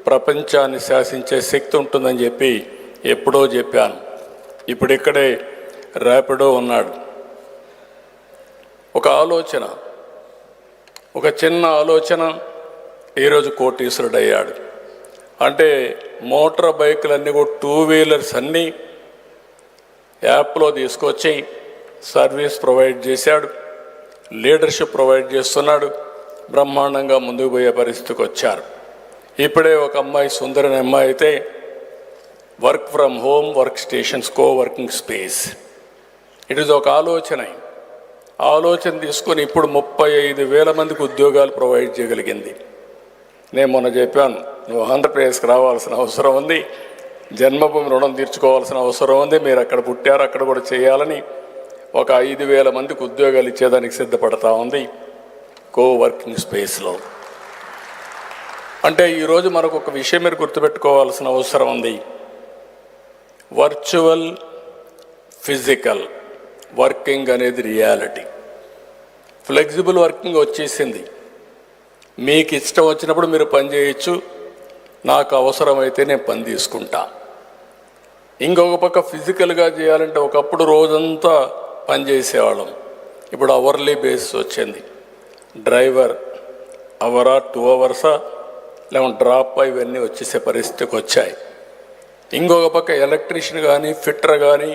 ప్రపంచాన్ని శాసించే శక్తి ఉంటుందని చెప్పి ఎప్పుడో చెప్పాను. ఇప్పుడు ఇక్కడే ర్యాపిడో ఉన్నాడు. ఒక ఆలోచన, ఒక చిన్న ఆలోచన ఈరోజు కోటీశ్వరుడయ్యాడు. అంటే మోటార్ బైకులన్నీ కూడా 2 వీలర్స్ అన్నీ యాప్లో తీసుకొచ్చి సర్వీస్ ప్రొవైడ్ చేశాడు, లీడర్షిప్ ప్రొవైడ్ చేస్తున్నాడు, బ్రహ్మాండంగా ముందుకు పోయే పరిస్థితికి వచ్చారు. ఇప్పుడే ఒక అమ్మాయి, సుందరని అమ్మాయి అయితే work from home, work stations, working space. It is ఒక ఆలోచన తీసుకొని ఇప్పుడు 35,000 మందికి ఉద్యోగాలు ప్రొవైడ్ చేయగలిగింది. నేను మొన్న చెప్పాను, నువ్వు ఆంధ్రప్రదేశ్కి రావాల్సిన అవసరం ఉంది, జన్మభూమి రుణం తీర్చుకోవాల్సిన అవసరం ఉంది, మీరు అక్కడ పుట్టారు, అక్కడ కూడా చేయాలని ఒక 5,000 మందికి ఉద్యోగాలు ఇచ్చేదానికి సిద్ధపడతా ఉంది వర్కింగ్ స్పేస్లో. అంటే ఈరోజు మనకు ఒక విషయం మీరు గుర్తుపెట్టుకోవాల్సిన అవసరం ఉంది. వర్చువల్, ఫిజికల్ వర్కింగ్ అనేది రియాలిటీ. ఫ్లెక్సిబుల్ వర్కింగ్ వచ్చేసింది. మీకు ఇష్టం వచ్చినప్పుడు మీరు పని చేయొచ్చు, నాకు అవసరమైతే నేను పని తీసుకుంటా. ఇంకొక పక్క ఫిజికల్గా చేయాలంటే ఒకప్పుడు రోజంతా పని చేసేవాళ్ళం, ఇప్పుడు అవర్లీ బేసిస్ వచ్చింది. డ్రైవర్ అవరా, 2 అవర్సా, లేకుంటే డ్రాప్ ఇవన్నీ వచ్చేసే పరిస్థితికి వచ్చాయి. ఇంకొక పక్క ఎలక్ట్రీషియన్ కానీ, ఫిట్టర్ కానీ,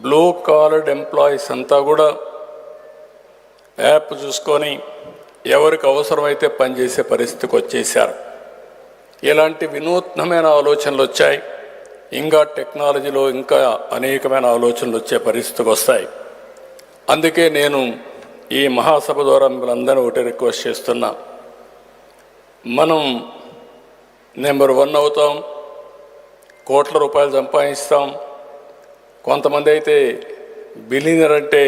బ్లూ కాలర్డ్ ఎంప్లాయీస్ అంతా కూడా యాప్ చూసుకొని ఎవరికి అవసరమైతే పనిచేసే పరిస్థితికి వచ్చేసారు. ఇలాంటి వినూత్నమైన ఆలోచనలు వచ్చాయి. ఇంకా టెక్నాలజీలో ఇంకా అనేకమైన ఆలోచనలు వచ్చే పరిస్థితికి వస్తాయి. అందుకే నేను ఈ మహాసభ ద్వారా మిమ్మల్ని అందరూ ఒకటి రిక్వెస్ట్ చేస్తున్నా, మనం నెంబర్ 1 అవుతాం, కోట్ల రూపాయలు సంపాదిస్తాం. కొంతమంది అయితే బిలియనర్ అంటే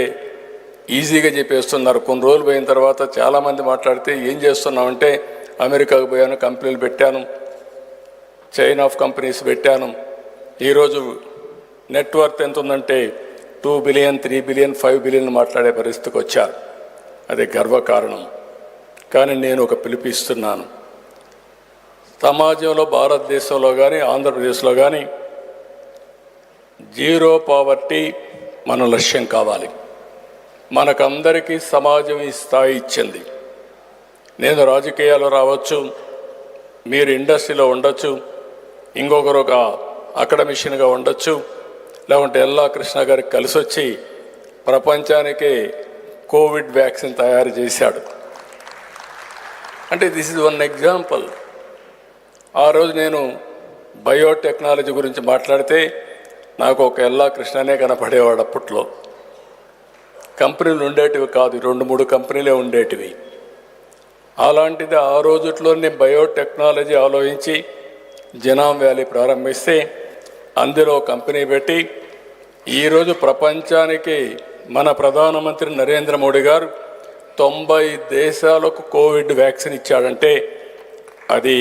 ఈజీగా చెప్పేస్తున్నారు. కొన్ని రోజులు పోయిన తర్వాత చాలామంది మాట్లాడితే ఏం చేస్తున్నామంటే అమెరికాకు పోయాను, కంపెనీలు పెట్టాను, చైన్ ఆఫ్ కంపెనీస్ పెట్టాను, ఈరోజు నెట్వర్త్ ఎంత ఉందంటే 2 బిలియన్, 3 బిలియన్, 5 బిలియన్ మాట్లాడే పరిస్థితికి వచ్చారు. అది గర్వకారణం. కానీ నేను ఒక పిలుపిస్తున్నాను, సమాజంలో భారతదేశంలో కానీ ఆంధ్రప్రదేశ్లో కానీ జీరో పావర్టీ మన లక్ష్యం కావాలి. మనకందరికీ సమాజం ఈ స్థాయి ఇచ్చింది. నేను రాజకీయాల్లో రావచ్చు, మీరు ఇండస్ట్రీలో ఉండొచ్చు, ఇంకొకరు ఒక అకాడమిషియన్గా ఉండొచ్చు, లేకుంటే ఎల్లా కృష్ణ గారికి కలిసి వచ్చి ప్రపంచానికే కోవిడ్ వ్యాక్సిన్ తయారు చేశాడు. అంటే దిస్ ఇస్ 1 ఎగ్జాంపుల్. ఆ రోజు నేను బయోటెక్నాలజీ గురించి మాట్లాడితే నాకు ఒక ఎల్లా కృష్ణనే కనపడేవాడు. అప్పట్లో కంపెనీలు ఉండేటివి కాదు, 2-3 కంపెనీలే ఉండేటివి. అలాంటిది ఆ రోజుట్లో నేను బయోటెక్నాలజీ ఆలోచించి జనాం వ్యాలీ ప్రారంభిస్తే అందులో కంపెనీ పెట్టి ఈరోజు ప్రపంచానికి మన ప్రధానమంత్రి నరేంద్ర మోడీ గారు 90 దేశాలకు కోవిడ్ వ్యాక్సిన్ ఇచ్చాడంటే అది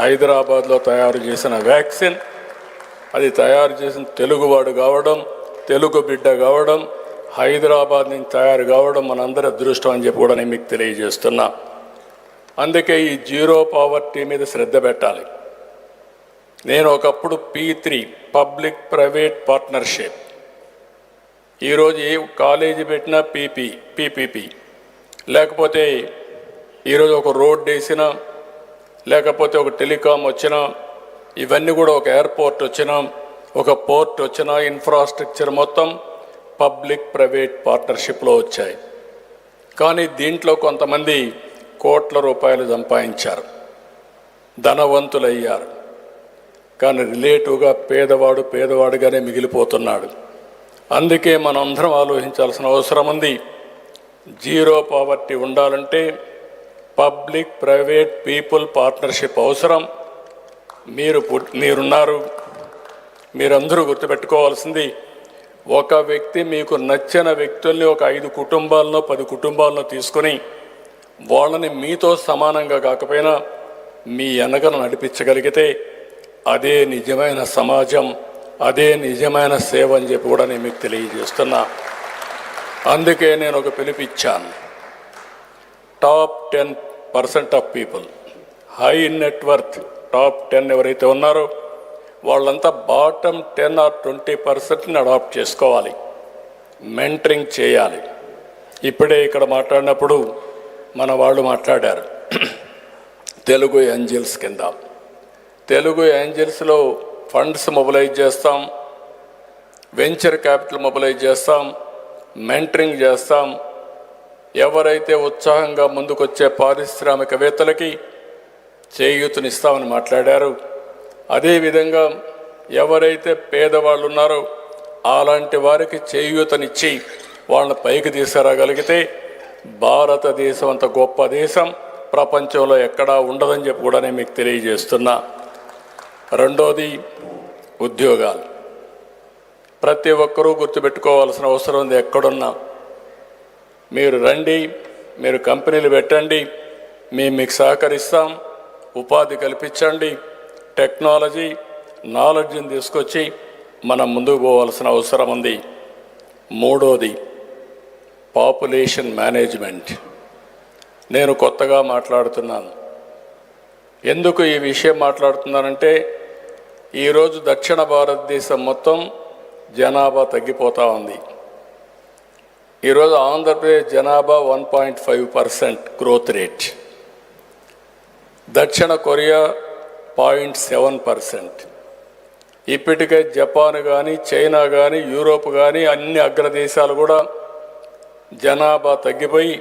హైదరాబాద్లో తయారు చేసిన వ్యాక్సిన్. అది తయారు చేసిన తెలుగువాడు కావడం, తెలుగు బిడ్డ కావడం, హైదరాబాద్ నుంచి తయారు కావడం మనందరి అదృష్టం అని చెప్పి కూడా నేను మీకు తెలియజేస్తున్నా. అందుకే ఈ జీరో పావర్టీ మీద శ్రద్ధ పెట్టాలి. నేను ఒకప్పుడు P3 పబ్లిక్ ప్రైవేట్ పార్ట్నర్షిప్, ఈరోజు ఏ కాలేజీ పెట్టినా పీపీపీ, లేకపోతే ఈరోజు ఒక రోడ్ వేసినా, లేకపోతే ఒక టెలికాం వచ్చినా, ఇవన్నీ కూడా ఒక ఎయిర్పోర్ట్ వచ్చినా, ఒక పోర్ట్ వచ్చినా, ఇన్ఫ్రాస్ట్రక్చర్ మొత్తం పబ్లిక్ ప్రైవేట్ పార్ట్నర్షిప్లో వచ్చాయి. కానీ దీంట్లో కొంతమంది కోట్ల రూపాయలు సంపాదించారు, ధనవంతులయ్యారు. కానీ రిలేటివ్గా పేదవాడుగానే మిగిలిపోతున్నాడు. అందుకే మనం అందరం ఆలోచించాల్సిన అవసరం ఉంది. జీరో పావర్టీ ఉండాలంటే పబ్లిక్ ప్రైవేట్ పీపుల్ పార్ట్నర్షిప్ అవసరం. మీరున్నారు, మీరందరూ గుర్తుపెట్టుకోవాల్సింది, ఒక వ్యక్తి మీకు నచ్చిన వ్యక్తుల్ని ఒక 5 కుటుంబాలను 10 కుటుంబాలను తీసుకొని వాళ్ళని మీతో సమానంగా కాకపోయినా మీ వెనకను నడిపించగలిగితే అదే నిజమైన సమాజం, అదే నిజమైన సేవ అని చెప్పి కూడా నేను మీకు తెలియజేస్తున్నా. అందుకే నేను ఒక పిలుపిచ్చాను. Top 10% of people, high net worth top 10 ఎవరైతే ఉన్నారో వాళ్ళంతా బాటమ్ 10 or 20%ని అడాప్ట్ చేసుకోవాలి, మెంటరింగ్ చేయాలి. ఇప్పుడే ఇక్కడ మాట్లాడినప్పుడు మన వాళ్ళు మాట్లాడారు తెలుగు ఏంజల్స్ కింద. తెలుగు ఏంజల్స్లో ఫండ్స్ మొబిలైజ్ చేస్తాం, వెంచర్ క్యాపిటల్ మొబిలైజ్ చేస్తాం, మెంటరింగ్ చేస్తాం. ఎవరైతే ఉత్సాహంగా ముందుకొచ్చే పారిశ్రామికవేత్తలకి చేయూతనిస్తామని మాట్లాడారు. అదేవిధంగా ఎవరైతే పేదవాళ్ళు ఉన్నారో అలాంటి వారికి చేయూతనిచ్చి వాళ్ళని పైకి తీసుకురాగలిగితే భారతదేశం అంత గొప్ప దేశం ప్రపంచంలో ఎక్కడా ఉండదని చెప్పి కూడా నేను మీకు తెలియజేస్తున్నా. రెండోది ఉద్యోగాలు. ప్రతి ఒక్కరూ గుర్తుపెట్టుకోవాల్సిన అవసరం ఉంది. ఎక్కడున్నా మీరు రండి, మీరు కంపెనీలు పెట్టండి, మేము మీకు సహకరిస్తాం, ఉపాధి కల్పించండి, టెక్నాలజీ నాలెడ్జ్ని తీసుకొచ్చి మనం ముందుకు పోవాల్సిన అవసరం ఉంది. మూడోది పాపులేషన్ మేనేజ్మెంట్. నేను కొత్తగా మాట్లాడుతున్నాను. ఎందుకు ఈ విషయం మాట్లాడుతున్నానంటే ఈరోజు దక్షిణ భారతదేశం మొత్తం జనాభా తగ్గిపోతూ ఉంది. ఈరోజు ఆంధ్రప్రదేశ్ జనాభా 1.5% గ్రోత్ రేట్, దక్షిణ కొరియా 0.7%. ఇప్పటికే జపాన్ కానీ, చైనా కానీ, యూరోప్ కానీ అన్ని అగ్రదేశాలు కూడా జనాభా తగ్గిపోయి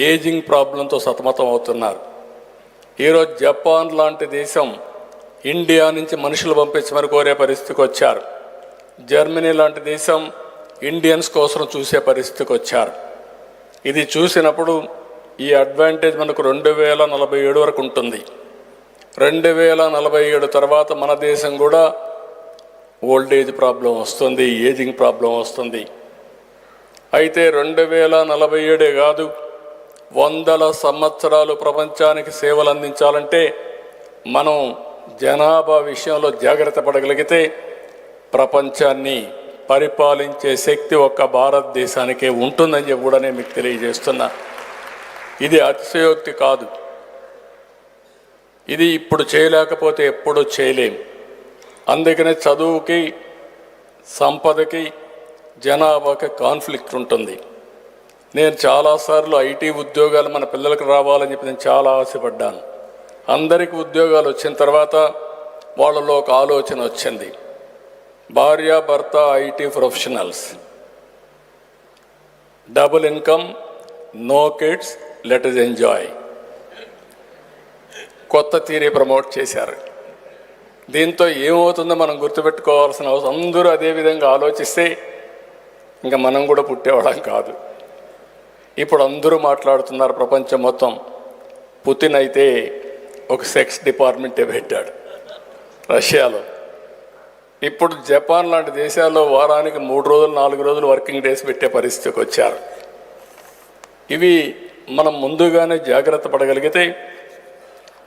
ఏజింగ్ ప్రాబ్లంతో సతమతం అవుతున్నారు. ఈరోజు జపాన్ లాంటి దేశం ఇండియా నుంచి మనుషులు పంపించమని కోరే పరిస్థితికి వచ్చారు. జర్మనీ లాంటి దేశం ఇండియన్స్ కోసం చూసే పరిస్థితికి వచ్చారు. ఇది చూసినప్పుడు ఈ అడ్వాంటేజ్ మనకు 2047 వరకు ఉంటుంది. 2047 తర్వాత మన దేశం కూడా ఓల్డేజ్ ప్రాబ్లం వస్తుంది, ఏజింగ్ ప్రాబ్లం వస్తుంది. అయితే 2047 కాదు, 100 సంవత్సరాలు ప్రపంచానికి సేవలు అందించాలంటే మనం జనాభా విషయంలో జాగ్రత్త పడగలిగితే ప్రపంచాన్ని పరిపాలించే శక్తి ఒక్క భారతదేశానికే ఉంటుందని చెప్పి కూడా నేను మీకు తెలియజేస్తున్నా. ఇది అతిశయోక్తి కాదు. ఇది ఇప్పుడు చేయలేకపోతే ఎప్పుడూ చేయలేం. అందుకనే చదువుకి, సంపదకి, జనాభాకి కాన్ఫ్లిక్ట్ ఉంటుంది. నేను చాలాసార్లు ఐటీ ఉద్యోగాలు మన పిల్లలకు రావాలని చెప్పి నేను చాలా ఆశపడ్డాను. అందరికీ ఉద్యోగాలు వచ్చిన తర్వాత వాళ్ళలో ఒక ఆలోచన వచ్చింది, భార్య భర్త IT professionals, double income, no kids, let us enjoy. కొత్త థియరీ ప్రమోట్ చేశారు. దీంతో ఏమవుతుందో మనం గుర్తుపెట్టుకోవాల్సిన అవసరం. అందరూ అదేవిధంగా ఆలోచిస్తే ఇంకా మనం కూడా పుట్టేవాళ్ళం కాదు. ఇప్పుడు అందరూ మాట్లాడుతున్నారు ప్రపంచం మొత్తం. పుతిన్ అయితే ఒక సెక్స్ డిపార్ట్మెంటే పెట్టాడు రష్యాలో. ఇప్పుడు జపాన్ లాంటి దేశాల్లో వారానికి 3 రోజులు 4 రోజులు వర్కింగ్ డేస్ పెట్టే పరిస్థితికి వచ్చారు. ఇవి మనం ముందుగానే జాగ్రత్త పడగలిగితే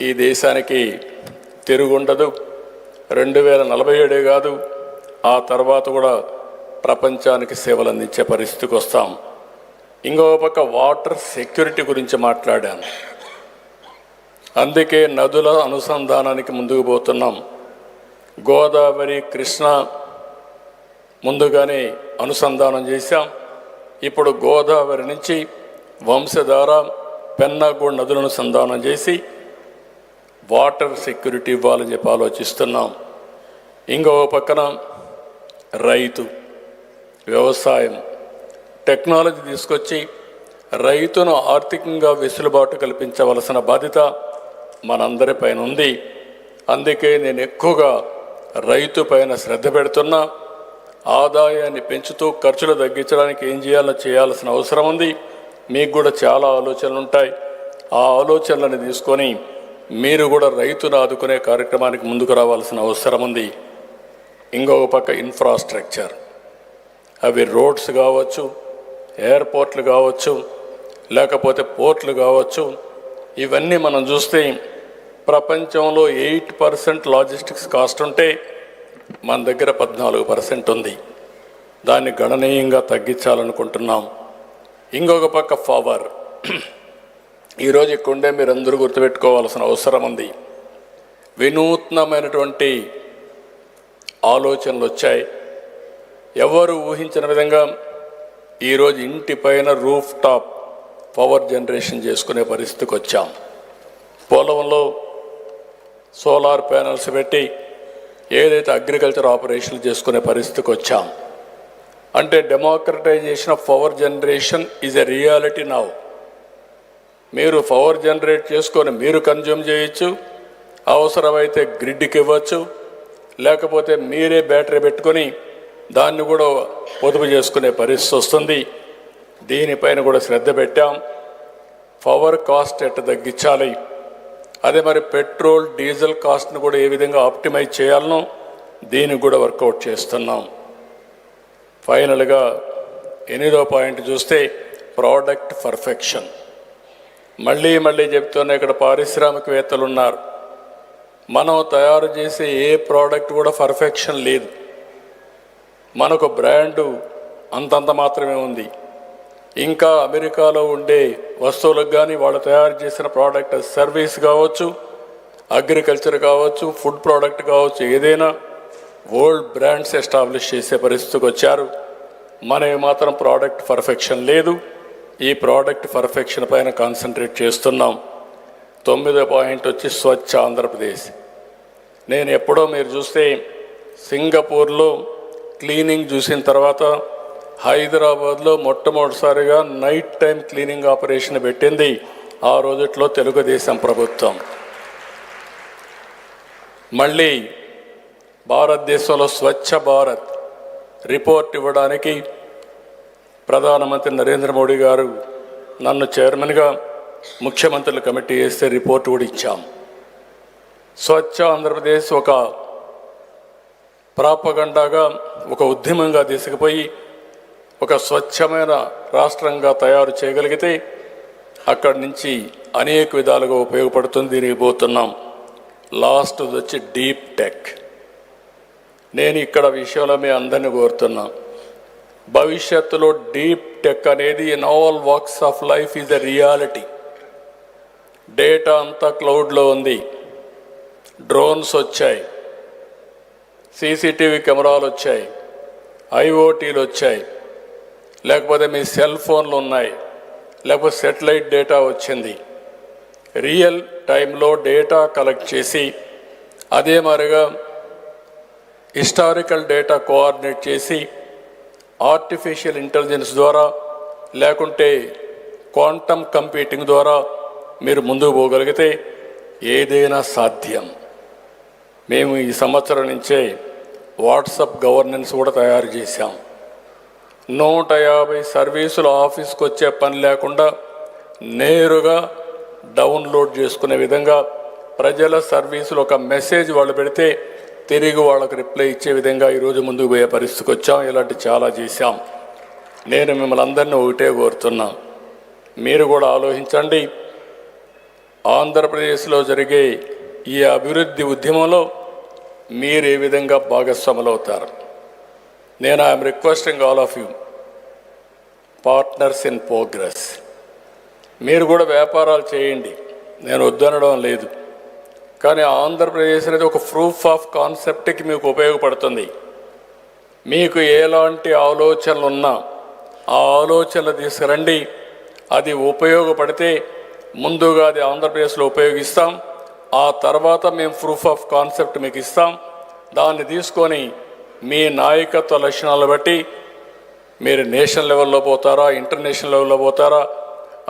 ఈ దేశానికి తిరుగుండదు. 2047 కాదు, ఆ తర్వాత కూడా ప్రపంచానికి సేవలు అందించే పరిస్థితికి వస్తాం. ఇంకో పక్క వాటర్ సెక్యూరిటీ గురించి మాట్లాడాను. అందుకే నదుల అనుసంధానానికి ముందుకు పోతున్నాం. గోదావరి, కృష్ణ ముందుగానే అనుసంధానం చేశాం. ఇప్పుడు గోదావరి నుంచి వంశధార, పెన్నాగూడ నదులను అనుసంధానం చేసి వాటర్ సెక్యూరిటీ ఇవ్వాలని చెప్పి ఆలోచిస్తున్నాం. ఇంకో పక్కన రైతు, వ్యవసాయం, టెక్నాలజీ తీసుకొచ్చి రైతును ఆర్థికంగా వెసులుబాటు కల్పించవలసిన బాధ్యత మనందరిపైన ఉంది. అందుకే నేను ఎక్కువగా రైతు పైన శ్రద్ధ పెడుతున్నా. ఆదాయాన్ని పెంచుతూ ఖర్చులు తగ్గించడానికి ఏం చేయాలో చేయాల్సిన అవసరం ఉంది. మీకు కూడా చాలా ఆలోచనలు ఉంటాయి. ఆ ఆలోచనలను తీసుకొని మీరు కూడా రైతును ఆదుకునే కార్యక్రమానికి ముందుకు రావాల్సిన అవసరం ఉంది. ఇంకొక పక్క ఇన్ఫ్రాస్ట్రక్చర్, అవి రోడ్స్ కావచ్చు, ఎయిర్పోర్ట్లు కావచ్చు, లేకపోతే పోర్ట్లు కావచ్చు. ఇవన్నీ మనం చూస్తే ప్రపంచంలో 8% లాజిస్టిక్స్ కాస్ట్ ఉంటే మన దగ్గర 14% ఉంది. దాన్ని గణనీయంగా తగ్గించాలనుకుంటున్నాం. ఇంకొక పక్క పవర్. ఈరోజు ఇక్కడుండే మీరందరూ గుర్తుపెట్టుకోవాల్సిన అవసరం ఉంది. వినూత్నమైనటువంటి ఆలోచనలు వచ్చాయి. ఎవరు ఊహించిన విధంగా ఈరోజు ఇంటి పైన రూఫ్ టాప్ పవర్ జనరేషన్ చేసుకునే పరిస్థితికి వచ్చాం. పొలంలో సోలార్ ప్యానల్స్ పెట్టి ఏదైతే అగ్రికల్చర్ ఆపరేషన్లు చేసుకునే పరిస్థితికి వచ్చాం. అంటే democratisation of power generation is a reality now. మీరు పవర్ జనరేట్ చేసుకొని మీరు కన్జ్యూమ్ చేయొచ్చు, అవసరమైతే గ్రిడ్కి ఇవ్వచ్చు, లేకపోతే మీరే బ్యాటరీ పెట్టుకొని దాన్ని కూడా పొదుపు చేసుకునే పరిస్థితి వస్తుంది. దీనిపైన కూడా శ్రద్ధ పెట్టాం. పవర్ కాస్ట్ ఎట్ట తగ్గించాలి, అదే మరి పెట్రోల్ డీజిల్ కాస్ట్ను కూడా ఏ విధంగా ఆప్టిమైజ్ చేయాలనో దీనికి కూడా వర్కౌట్ చేస్తున్నాం. ఫైనల్గా 8వ పాయింట్ చూస్తే ప్రోడక్ట్ పర్ఫెక్షన్. మళ్ళీ చెప్తున్నా, ఇక్కడ పారిశ్రామికవేత్తలు ఉన్నారు. మనం తయారు చేసే ఏ ప్రోడక్ట్ కూడా పర్ఫెక్షన్ లేదు. మనకు బ్రాండు అంతంత మాత్రమే ఉంది. ఇంకా అమెరికాలో ఉండే వస్తువులకు కానీ వాళ్ళు తయారు చేసిన ప్రోడక్ట్ సర్వీస్ కావచ్చు, అగ్రికల్చర్ కావచ్చు, ఫుడ్ ప్రోడక్ట్ కావచ్చు, ఏదైనా వరల్డ్ బ్రాండ్స్ ఎస్టాబ్లిష్ చేసే పరిస్థితికి వచ్చారు. మనవి మాత్రం ప్రోడక్ట్ పర్ఫెక్షన్ లేదు. ఈ ప్రోడక్ట్ పర్ఫెక్షన్ పైన కాన్సన్ట్రేట్ చేస్తున్నాం. 9వ పాయింట్ వచ్చి స్వచ్ఛ ఆంధ్రప్రదేశ్. నేను ఎప్పుడో మీరు చూస్తే సింగపూర్లో క్లీనింగ్ చూసిన తర్వాత హైదరాబాద్లో మొట్టమొదటిసారిగా నైట్ టైం క్లీనింగ్ ఆపరేషన్ పెట్టింది ఆ రోజుట్లో తెలుగుదేశం ప్రభుత్వం. మళ్ళీ భారతదేశంలో స్వచ్ఛ భారత్ రిపోర్ట్ ఇవ్వడానికి ప్రధానమంత్రి నరేంద్ర మోడీ గారు నన్ను చైర్మన్గా ముఖ్యమంత్రుల కమిటీ వేస్తే రిపోర్ట్ కూడా ఇచ్చాం. స్వచ్ఛ ఆంధ్రప్రదేశ్ ఒక ప్రాపగండాగా, ఒక ఉద్యమంగా తీసుకుపోయి ఒక స్వచ్ఛమైన రాష్ట్రంగా తయారు చేయగలిగితే అక్కడి నుంచి అనేక విధాలుగా ఉపయోగపడుతుంది. దీనికి పోతున్నాం. లాస్ట్ వచ్చి డీప్ టెక్. నేను ఇక్కడ విషయంలో మీ అందరినీ కోరుతున్నా, భవిష్యత్తులో డీప్ టెక్ అనేది in all walks of life is a reality. Data అంతా క్లౌడ్లో ఉంది. డ్రోన్స్ వచ్చాయి, సీసీటీవీ కెమెరాలు వచ్చాయి, ఐఓటీలు వచ్చాయి, లేకపోతే మీ సెల్ ఫోన్లు ఉన్నాయి, లేకపోతే సెటిలైట్ డేటా వచ్చింది. రియల్ టైంలో డేటా కలెక్ట్ చేసి అదే మరిగా హిస్టారికల్ డేటా కోఆర్డినేట్ చేసి ఆర్టిఫిషియల్ ఇంటెలిజెన్స్ ద్వారా లేకుంటే క్వాంటమ్ కంప్యూటింగ్ ద్వారా మీరు ముందుకు పోగలిగితే ఏదైనా సాధ్యం. మేము ఈ సంవత్సరం నుంచే వాట్సాప్ గవర్నెన్స్ కూడా తయారు చేశాం. 150 సర్వీసులు ఆఫీస్కి వచ్చే పని లేకుండా నేరుగా డౌన్లోడ్ చేసుకునే విధంగా ప్రజల సర్వీసులు ఒక మెసేజ్ వాళ్ళు పెడితే తిరిగి వాళ్ళకు రిప్లై ఇచ్చే విధంగా ఈరోజు ముందుకు పోయే పరిస్థితికి వచ్చాం. ఇలాంటి చాలా చేశాం. నేను మిమ్మల్ని అందరినీ ఒకటే కోరుతున్నా, మీరు కూడా ఆలోచించండి. ఆంధ్రప్రదేశ్లో జరిగే ఈ అభివృద్ధి ఉద్యమంలో మీరు ఏ విధంగా భాగస్వాములు అవుతారు. నేను I'm requesting all of you partners in progress. మీరు కూడా వ్యాపారాలు చేయండి, నేను వద్దనడం లేదు. కానీ ఆంధ్రప్రదేశ్ అనేది ఒక ప్రూఫ్ ఆఫ్ కాన్సెప్ట్కి మీకు ఉపయోగపడుతుంది. మీకు ఎలాంటి ఆలోచనలు ఉన్నా ఆ ఆలోచనలు తీసుకురండి. అది ఉపయోగపడితే ముందుగా అది ఆంధ్రప్రదేశ్లో ఉపయోగిస్తాం. ఆ తర్వాత మేము ప్రూఫ్ ఆఫ్ కాన్సెప్ట్ మీకు ఇస్తాం. దాన్ని తీసుకొని మీ నాయకత్వ లక్షణాలు బట్టి మీరు నేషనల్ లెవెల్లో పోతారా, ఇంటర్నేషనల్ లెవెల్లో పోతారా,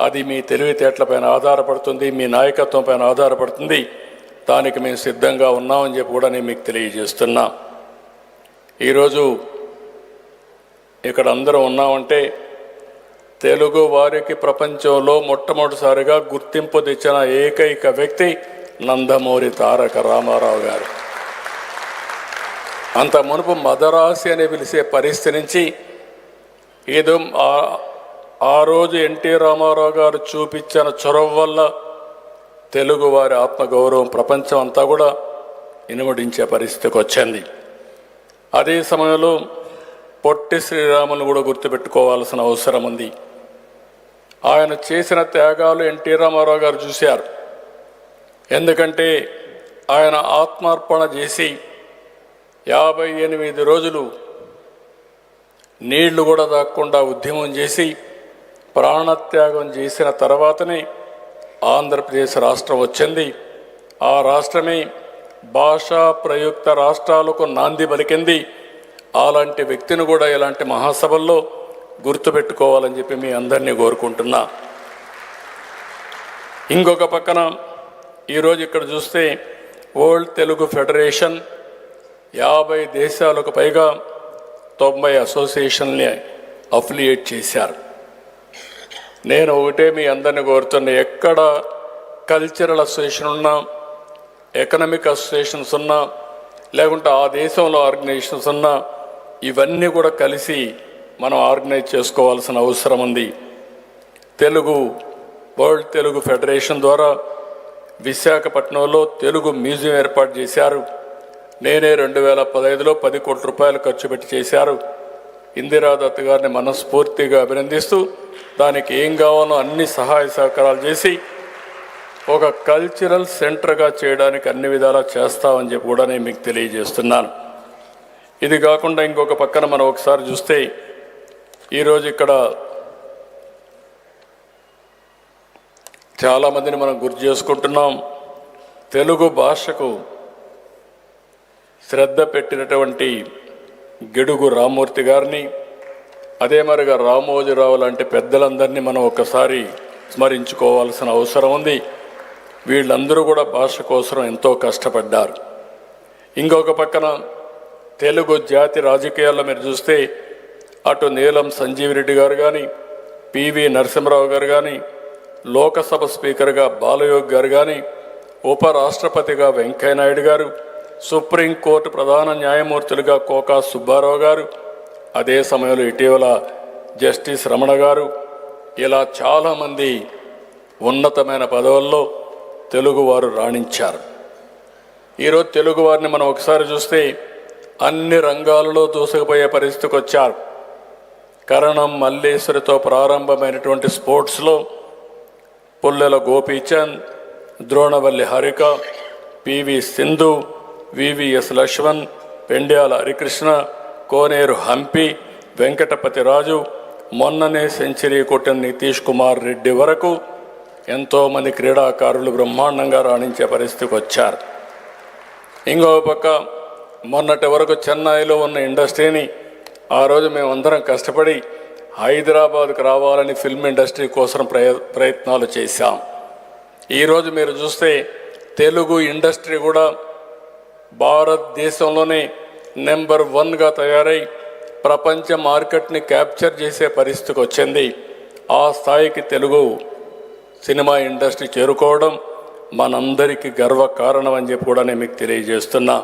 అది మీ తెలివితేటలపైన ఆధారపడుతుంది, మీ నాయకత్వం పైన ఆధారపడుతుంది. దానికి మేము సిద్ధంగా ఉన్నామని చెప్పి కూడా నేను మీకు తెలియజేస్తున్నా. ఈరోజు ఇక్కడ అందరూ ఉన్నామంటే తెలుగు వారికి ప్రపంచంలో మొట్టమొదటిసారిగా గుర్తింపు తెచ్చిన ఏకైక వ్యక్తి నందమూరి తారక రామారావు గారు. అంత మునుపు మదరాసి అని పిలిచే పరిస్థితి నుంచి ఏదో ఆ రోజు ఎన్టీ రామారావు గారు చూపించిన చొరవ వల్ల తెలుగువారి ఆత్మగౌరవం ప్రపంచం అంతా కూడా ఇనుమడించే పరిస్థితికి వచ్చింది. అదే సమయంలో పొట్టి శ్రీరాములు కూడా గుర్తుపెట్టుకోవాల్సిన అవసరం ఉంది. ఆయన చేసిన త్యాగాలు ఎన్టీ రామారావు గారు చూశారు. ఎందుకంటే ఆయన ఆత్మార్పణ చేసి 58 రోజులు నీళ్లు కూడా దాక్కుండా ఉద్యమం చేసి ప్రాణత్యాగం చేసిన తర్వాతనే ఆంధ్రప్రదేశ్ రాష్ట్రం వచ్చింది. ఆ రాష్ట్రమే భాషా ప్రయుక్త రాష్ట్రాలకు నాంది పలికింది. అలాంటి వ్యక్తిని కూడా ఇలాంటి మహాసభల్లో గుర్తుపెట్టుకోవాలని చెప్పి మీ అందరినీ కోరుకుంటున్నా. ఇంకొక పక్కన ఈరోజు ఇక్కడ చూస్తే వరల్డ్ తెలుగు ఫెడరేషన్ 50 దేశాలకు పైగా 90 అసోసియేషన్ని అఫిలియేట్ చేశారు. నేను ఒకటే మీ అందరిని కోరుతున్నా, ఎక్కడ కల్చరల్ అసోసియేషన్ ఉన్నా, ఎకనామిక్ అసోసియేషన్స్ ఉన్నా, లేకుంటే ఆ దేశంలో ఆర్గనైజేషన్స్ ఉన్నా, ఇవన్నీ కూడా కలిసి మనం ఆర్గనైజ్ చేసుకోవాల్సిన అవసరం ఉంది. వరల్డ్ తెలుగు ఫెడరేషన్ ద్వారా విశాఖపట్నంలో తెలుగు మ్యూజియం ఏర్పాటు చేశారు. నేనే 2015లో 10 కోట్ల రూపాయలు ఖర్చు పెట్టి చేశారు. ఇందిరాదత్ గారిని మనస్ఫూర్తిగా అభినందిస్తూ దానికి ఏం కావాలో అన్ని సహాయ సహకారాలు చేసి ఒక కల్చరల్ సెంటర్గా చేయడానికి అన్ని విధాలా చేస్తామని చెప్పి కూడా నేను మీకు తెలియజేస్తున్నాను. ఇది కాకుండా ఇంకొక పక్కన మనం ఒకసారి చూస్తే ఈరోజు ఇక్కడ చాలామందిని మనం గుర్తు చేసుకుంటున్నాం. తెలుగు భాషకు శ్రద్ధ పెట్టినటువంటి గిడుగు రామ్మూర్తి గారిని, అదే మరిగా రామోజీరావు లాంటి పెద్దలందరినీ మనం ఒకసారి స్మరించుకోవాల్సిన అవసరం ఉంది. వీళ్ళందరూ కూడా భాష కోసం ఎంతో కష్టపడ్డారు. ఇంకొక పక్కన తెలుగు జాతి రాజకీయాల్లో మీరు చూస్తే అటు నీలం సంజీవిరెడ్డి గారు కానీ, పివి నరసింహరావు గారు కానీ, లోకసభ స్పీకర్గా బాలయోగి గారు కానీ, ఉపరాష్ట్రపతిగా వెంకయ్యనాయుడు గారు, సుప్రీంకోర్టు ప్రధాన న్యాయమూర్తులుగా కోకా సుబ్బారావు గారు, అదే సమయంలో ఇటీవల జస్టిస్ రమణ గారు, ఇలా చాలామంది ఉన్నతమైన పదవుల్లో తెలుగువారు రాణించారు. ఈరోజు తెలుగువారిని మనం ఒకసారి చూస్తే అన్ని రంగాలలో దూసుకుపోయే పరిస్థితికి వచ్చారు. కరణం మల్లేశ్వరితో ప్రారంభమైనటువంటి స్పోర్ట్స్లో పుల్లెల గోపీచంద్, ద్రోణవల్లి హారిక, పివి సింధు, వివిఎస్ లక్ష్మణ్, పెండ్యాల హరికృష్ణ, కోనేరు హంపి, వెంకటపతి రాజు, మొన్ననే సెంచరీ కొట్టిన నితీష్ కుమార్ రెడ్డి వరకు ఎంతోమంది క్రీడాకారులు బ్రహ్మాండంగా రాణించే పరిస్థితికి వచ్చారు. ఇంకో పక్క మొన్నటి వరకు చెన్నైలో ఉన్న ఇండస్ట్రీని ఆ రోజు మేమందరం కష్టపడి హైదరాబాద్కు రావాలని ఫిల్మ్ ఇండస్ట్రీ కోసం ప్రయత్నాలు చేశాం. ఈరోజు మీరు చూస్తే తెలుగు ఇండస్ట్రీ కూడా భారతదేశంలోనే నెంబర్ 1గా తయారై ప్రపంచ మార్కెట్ని క్యాప్చర్ చేసే పరిస్థితికి వచ్చింది. ఆ స్థాయికి తెలుగు సినిమా ఇండస్ట్రీ చేరుకోవడం మనందరికీ గర్వకారణం అని చెప్పి కూడా నేను మీకు తెలియజేస్తున్నా.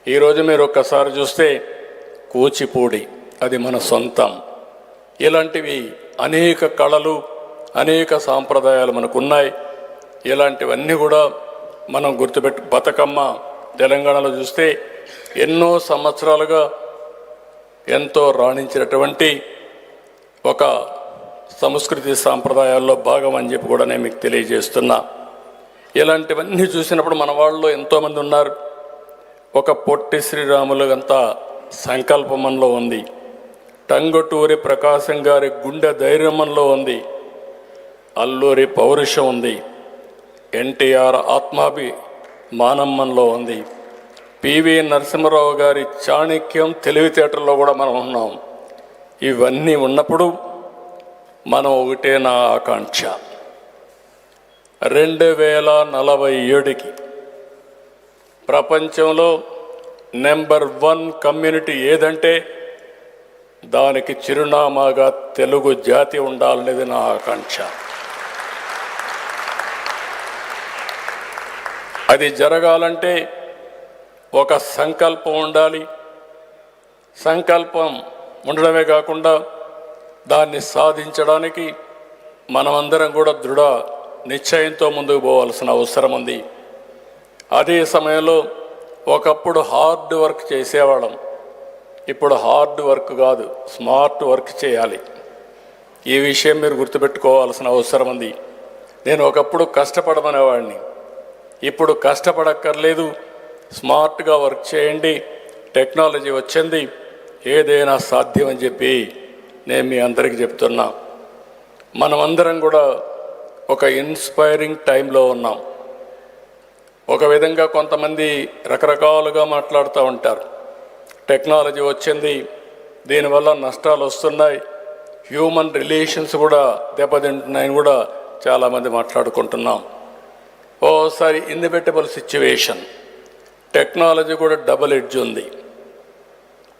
ఈరోజు మీరు ఒక్కసారి చూస్తే కూచిపూడి అది మన సొంతం. ఇలాంటివి అనేక కళలు, అనేక సాంప్రదాయాలు మనకున్నాయి. ఇలాంటివన్నీ కూడా మనం బతుకమ్మ తెలంగాణలో చూస్తే ఎన్నో సంవత్సరాలుగా ఎంతో రాణించినటువంటి ఒక సంస్కృతి సాంప్రదాయాల్లో భాగం అని చెప్పి కూడా నేను మీకు తెలియజేస్తున్నా. ఇలాంటివన్నీ చూసినప్పుడు మన వాళ్ళలో ఎంతోమంది ఉన్నారు. ఒక పొట్టి శ్రీరాములు అంత సంకల్పమంలో ఉంది, టంగుటూరి ప్రకాశం గారి గుండె ధైర్యమంలో ఉంది, అల్లూరి పౌరుషం ఉంది, ఎన్టీఆర్ ఆత్మాభిమానమ్మంలో ఉంది, పివి నరసింహరావు గారి చాణక్యం తెలివితేటల్లో కూడా మనం ఉన్నాం. ఇవన్నీ ఉన్నప్పుడు మనం ఒకటే నా ఆకాంక్ష, 2047కి ప్రపంచంలో నెంబర్ 1 కమ్యూనిటీ ఏదంటే దానికి చిరునామాగా తెలుగు జాతి ఉండాలనేది నా ఆకాంక్ష. అది జరగాలంటే ఒక సంకల్పం ఉండాలి. సంకల్పం ఉండడమే కాకుండా దాన్ని సాధించడానికి మనమందరం కూడా దృఢ నిశ్చయంతో ముందుకు పోవాల్సిన అవసరం ఉంది. అదే సమయంలో ఒకప్పుడు హార్డ్ వర్క్ చేసేవాళ్ళం, ఇప్పుడు హార్డ్ వర్క్ కాదు స్మార్ట్ వర్క్ చేయాలి. ఈ విషయం మీరు గుర్తుపెట్టుకోవాల్సిన అవసరం ఉంది. నేను ఒకప్పుడు కష్టపడమనేవాడిని, ఇప్పుడు కష్టపడక్కర్లేదు, స్మార్ట్గా వర్క్ చేయండి, టెక్నాలజీ వచ్చింది, ఏదైనా సాధ్యమని చెప్పి నేను మీ అందరికీ చెప్తున్నా. మనమందరం కూడా ఒక ఇన్స్పైరింగ్ టైంలో ఉన్నాం. ఒక విధంగా కొంతమంది రకరకాలుగా మాట్లాడుతూ ఉంటారు. టెక్నాలజీ వచ్చింది, దీనివల్ల నష్టాలు వస్తున్నాయి, హ్యూమన్ రిలేషన్స్ కూడా దెబ్బతింటున్నాయని కూడా చాలామంది మాట్లాడుకుంటున్నాం. ఓసారి ఇన్ఎవిటబుల్ సిచ్యువేషన్, టెక్నాలజీ కూడా డబుల్ ఎడ్జ్ ఉంది.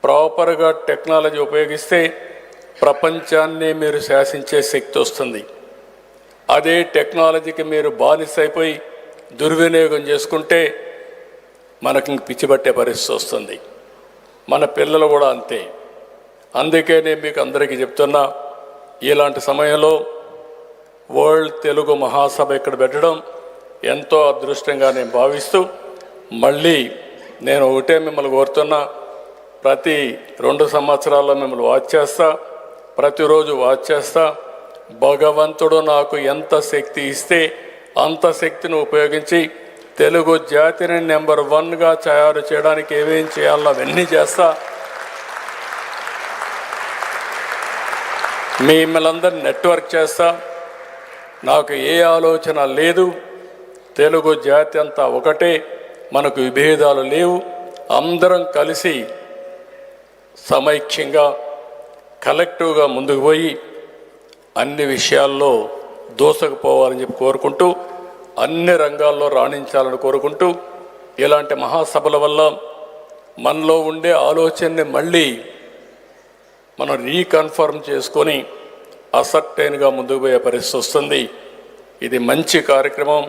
ప్రాపర్గా టెక్నాలజీ ఉపయోగిస్తే ప్రపంచాన్ని మీరు శాసించే శక్తి వస్తుంది. అదే టెక్నాలజీకి మీరు బానిసైపోయి దుర్వినియోగం చేసుకుంటే మనకి పిచ్చి పట్టే పరిస్థితి వస్తుంది. మన పిల్లలు కూడా అంతే. అందుకే నేను మీకు అందరికీ చెప్తున్నా, ఇలాంటి సమయంలో వరల్డ్ తెలుగు మహాసభ ఇక్కడ పెట్టడం ఎంతో అదృష్టంగా నేను భావిస్తూ, మళ్ళీ నేను ఒకటే మిమ్మల్ని కోరుతున్నా, ప్రతి 2 సంవత్సరాల్లో మిమ్మల్ని వాచ్ చేస్తా, ప్రతిరోజు వాచ్ చేస్తా. భగవంతుడు నాకు ఎంత శక్తి ఇస్తే అంత శక్తిని ఉపయోగించి తెలుగు జాతిని నెంబర్ 1గా తయారు చేయడానికి ఏమేం చేయాలో అవన్నీ చేస్తా. మిమ్మల్ందరినీ నెట్వర్క్ చేస్తా. నాకు ఏ ఆలోచన లేదు. తెలుగు జాతి అంతా ఒకటే, మనకు విభేదాలు లేవు. అందరం కలిసి సమైక్యంగా కలెక్టివ్గా ముందుకు పోయి అన్ని విషయాల్లో దూసుకుపోవాలని చెప్పి కోరుకుంటూ, అన్ని రంగాల్లో రాణించాలని కోరుకుంటూ, ఇలాంటి మహాసభల వల్ల మనలో ఉండే ఆలోచనని మళ్ళీ మనం రీకన్ఫర్మ్ చేసుకొని అసర్టైన్గా ముందుకు పోయే పరిస్థితి వస్తుంది. ఇది మంచి కార్యక్రమం.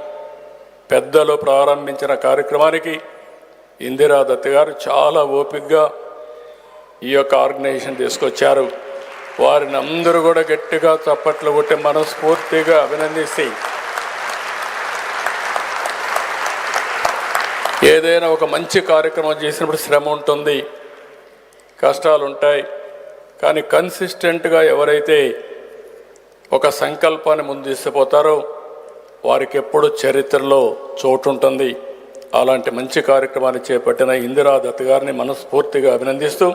పెద్దలు ప్రారంభించిన కార్యక్రమానికి ఇందిరాదత్ గారు చాలా ఓపికగా ఈ యొక్క ఆర్గనైజేషన్ తీసుకొచ్చారు. వారిని అందరూ కూడా గట్టిగా చప్పట్లు కొట్టి మనస్ఫూర్తిగా అభినందిస్తే, ఏదైనా ఒక మంచి కార్యక్రమం చేసినప్పుడు శ్రమ ఉంటుంది, కష్టాలు ఉంటాయి. కానీ కన్సిస్టెంట్గా ఎవరైతే ఒక సంకల్పాన్ని ముందు తీసుకుపోతారో వారికి ఎప్పుడు చరిత్రలో చోటు ఉంటుంది. అలాంటి మంచి కార్యక్రమాన్ని చేపట్టిన ఇందిరాదత్ గారిని మనస్ఫూర్తిగా అభినందిస్తూ,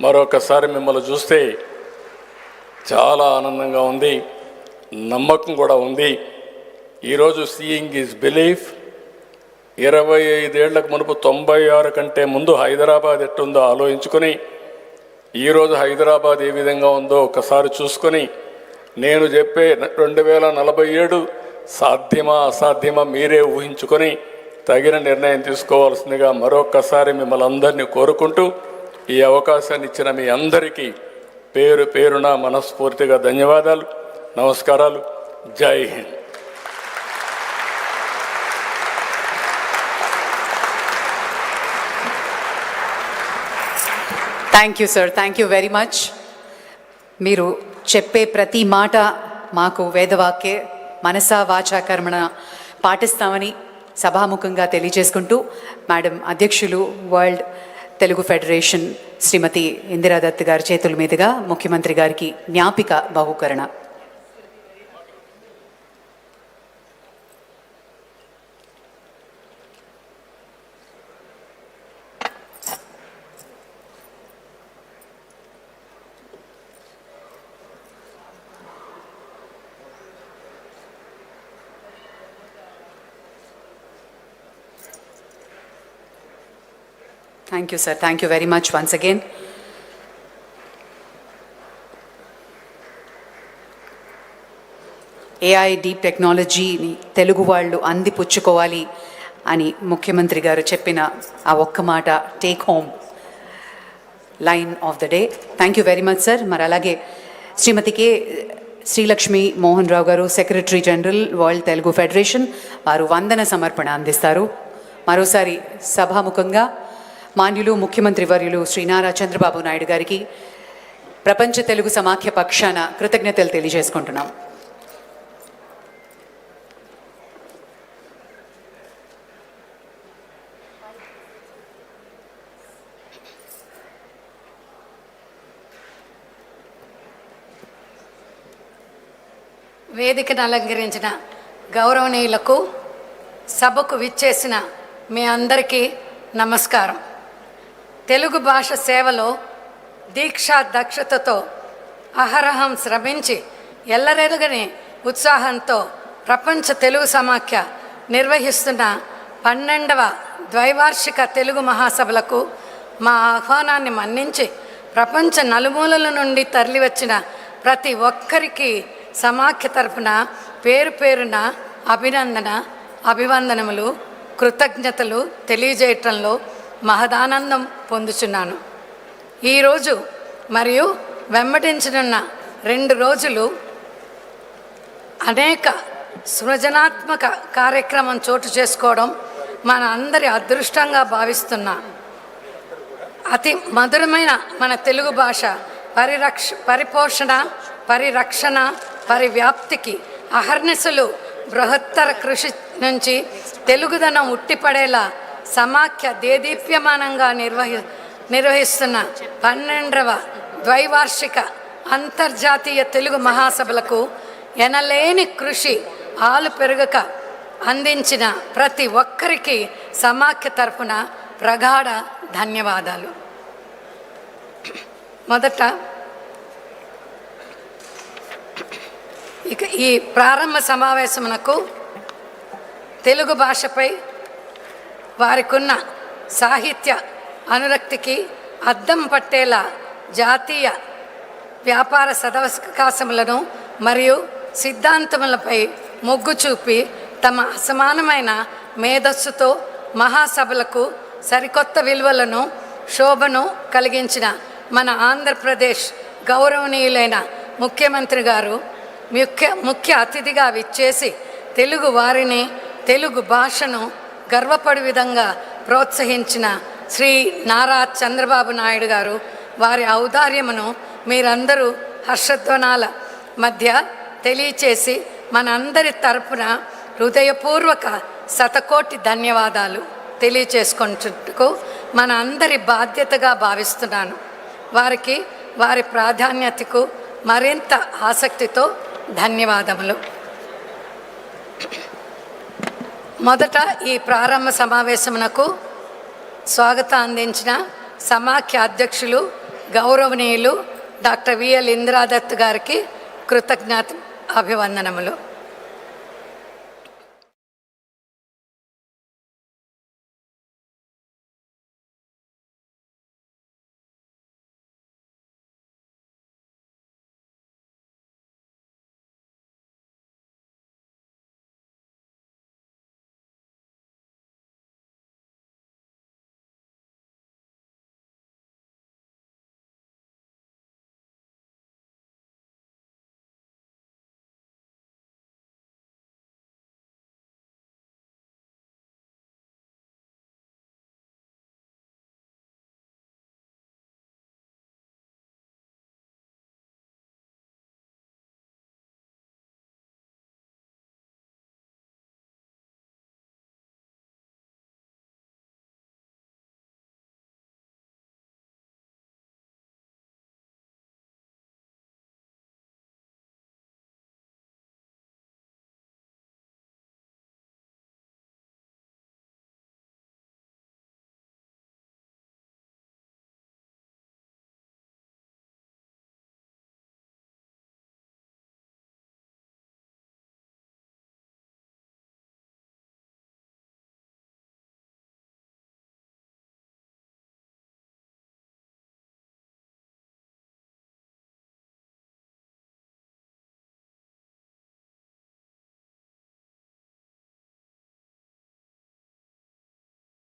మరొకసారి మిమ్మల్ని చూస్తే చాలా ఆనందంగా ఉంది, నమ్మకం కూడా ఉంది. ఈరోజు సీయింగ్ ఈజ్ బిలీఫ్. 25 ఏళ్లకు మునుపు 96 కంటే ముందు హైదరాబాద్ ఎట్టుందో ఆలోచించుకొని, ఈరోజు హైదరాబాద్ ఏ విధంగా ఉందో ఒకసారి చూసుకొని, నేను చెప్పే 2047 సాధ్యమా అసాధ్యమా మీరే ఊహించుకొని తగిన నిర్ణయం తీసుకోవాల్సిందిగా మరొక్కసారి మిమ్మల్ని అందరినీ కోరుకుంటూ, ఈ అవకాశాన్ని ఇచ్చిన మీ అందరికీ పేరు పేరున మనస్ఫూర్తిగా ధన్యవాదాలు, నమస్కారాలు. జై Hind. Thank you sir, thank you very much. మీరు చెప్పే ప్రతి మాట మాకు వేదవాక్యే, మనసా వాచా కర్మణ పాటిస్తామని సభాముఖంగా తెలియజేసుకుంటూ, మేడం అధ్యక్షులు వరల్డ్ తెలుగు ఫెడరేషన్ శ్రీమతి ఇందిరాదత్ గారి చేతుల మీదుగా ముఖ్యమంత్రి గారికి జ్ఞాపిక బహుకరణ. Thank you, sir. Thank you very much once again. AI deep టెక్నాలజీని తెలుగు వాళ్ళు అందిపుచ్చుకోవాలి అని ముఖ్యమంత్రి గారు చెప్పిన ఆ ఒక్క మాట take home line of the day. Thank you very much sir. మరి అలాగే శ్రీమతి కె శ్రీలక్ష్మి మోహన్ రావు గారు, secretary general world Telugu federation, వారు వందన సమర్పణ అందిస్తారు. మరోసారి సభాముఖంగా మాన్యులు ముఖ్యమంత్రి వర్యులు శ్రీ నారా చంద్రబాబు నాయుడు గారికి ప్రపంచ తెలుగు సమాఖ్య పక్షాన కృతజ్ఞతలు తెలియజేసుకుంటున్నాం. వేదికను అలంకరించిన గౌరవనీయులకు, సభకు విచ్చేసిన మీ అందరికీ నమస్కారం. తెలుగు భాష సేవలో దీక్షా దక్షతతో అహరహం శ్రమించి ఎల్లరెరుగని ఉత్సాహంతో ప్రపంచ తెలుగు సమాఖ్య నిర్వహిస్తున్న 12వ ద్వైవార్షిక తెలుగు మహాసభలకు మా ఆహ్వానాన్ని మన్నించి ప్రపంచ నలుమూలల నుండి తరలివచ్చిన ప్రతి ఒక్కరికి సమాఖ్య తరపున పేరు పేరున అభివందనములు కృతజ్ఞతలు తెలియజేయటంలో మహదానందం పొందుచున్నాను. ఈరోజు మరియు వెంబడించనున్న 2 రోజులు అనేక సృజనాత్మక కార్యక్రమం చోటు చేసుకోవడం మన అందరి అదృష్టంగా భావిస్తున్నా. అతి మధురమైన మన తెలుగు భాష పరిపోషణ, పరిరక్షణ, పరివ్యాప్తికి అహర్నిశలు బృహత్తర కృషి నుంచి తెలుగుదనం ఉట్టిపడేలా సమాఖ్య దేదీప్యమానంగా నిర్వహిస్తున్న 12వ ద్వైవార్షిక అంతర్జాతీయ తెలుగు మహాసభలకు ఎనలేని కృషి ఆలు పెరుగక అందించిన ప్రతి ఒక్కరికి సమాఖ్య తరఫున ప్రగాఢ ధన్యవాదాలు. మొదట ఈ ప్రారంభ సమావేశమునకు తెలుగు భాషపై వారికున్న సాహిత్య అనురక్తికి అద్దం పట్టేలా జాతీయ వ్యాపార సదవకాశములను మరియు సిద్ధాంతములపై మొగ్గు చూపి తమ అసమానమైన మేధస్సుతో మహాసభలకు సరికొత్త విలువలను శోభను కలిగించిన మన ఆంధ్రప్రదేశ్ గౌరవనీయులైన ముఖ్యమంత్రి గారు ముఖ్య అతిథిగా విచ్చేసి తెలుగు వారిని, తెలుగు భాషను గర్వపడే విధంగా ప్రోత్సహించిన శ్రీ నారా చంద్రబాబు నాయుడు గారు వారి ఔదార్యమును మీరందరూ హర్షధ్వానాల మధ్య తెలియచేసి మనందరి తరపున హృదయపూర్వక శతకోటి ధన్యవాదాలు తెలియచేసుకుంటూ మన అందరి బాధ్యతగా భావిస్తున్నాను. వారికి వారి ప్రాధాన్యతకు మరింత ఆసక్తితో ధన్యవాదములు. మొదట ఈ ప్రారంభ సమావేశమునకు స్వాగతం అందించిన సమాఖ్య అధ్యక్షులు గౌరవనీయులు డాక్టర్ విఎల్ ఇంద్రాదత్ గారికి కృతజ్ఞత అభివందనములు.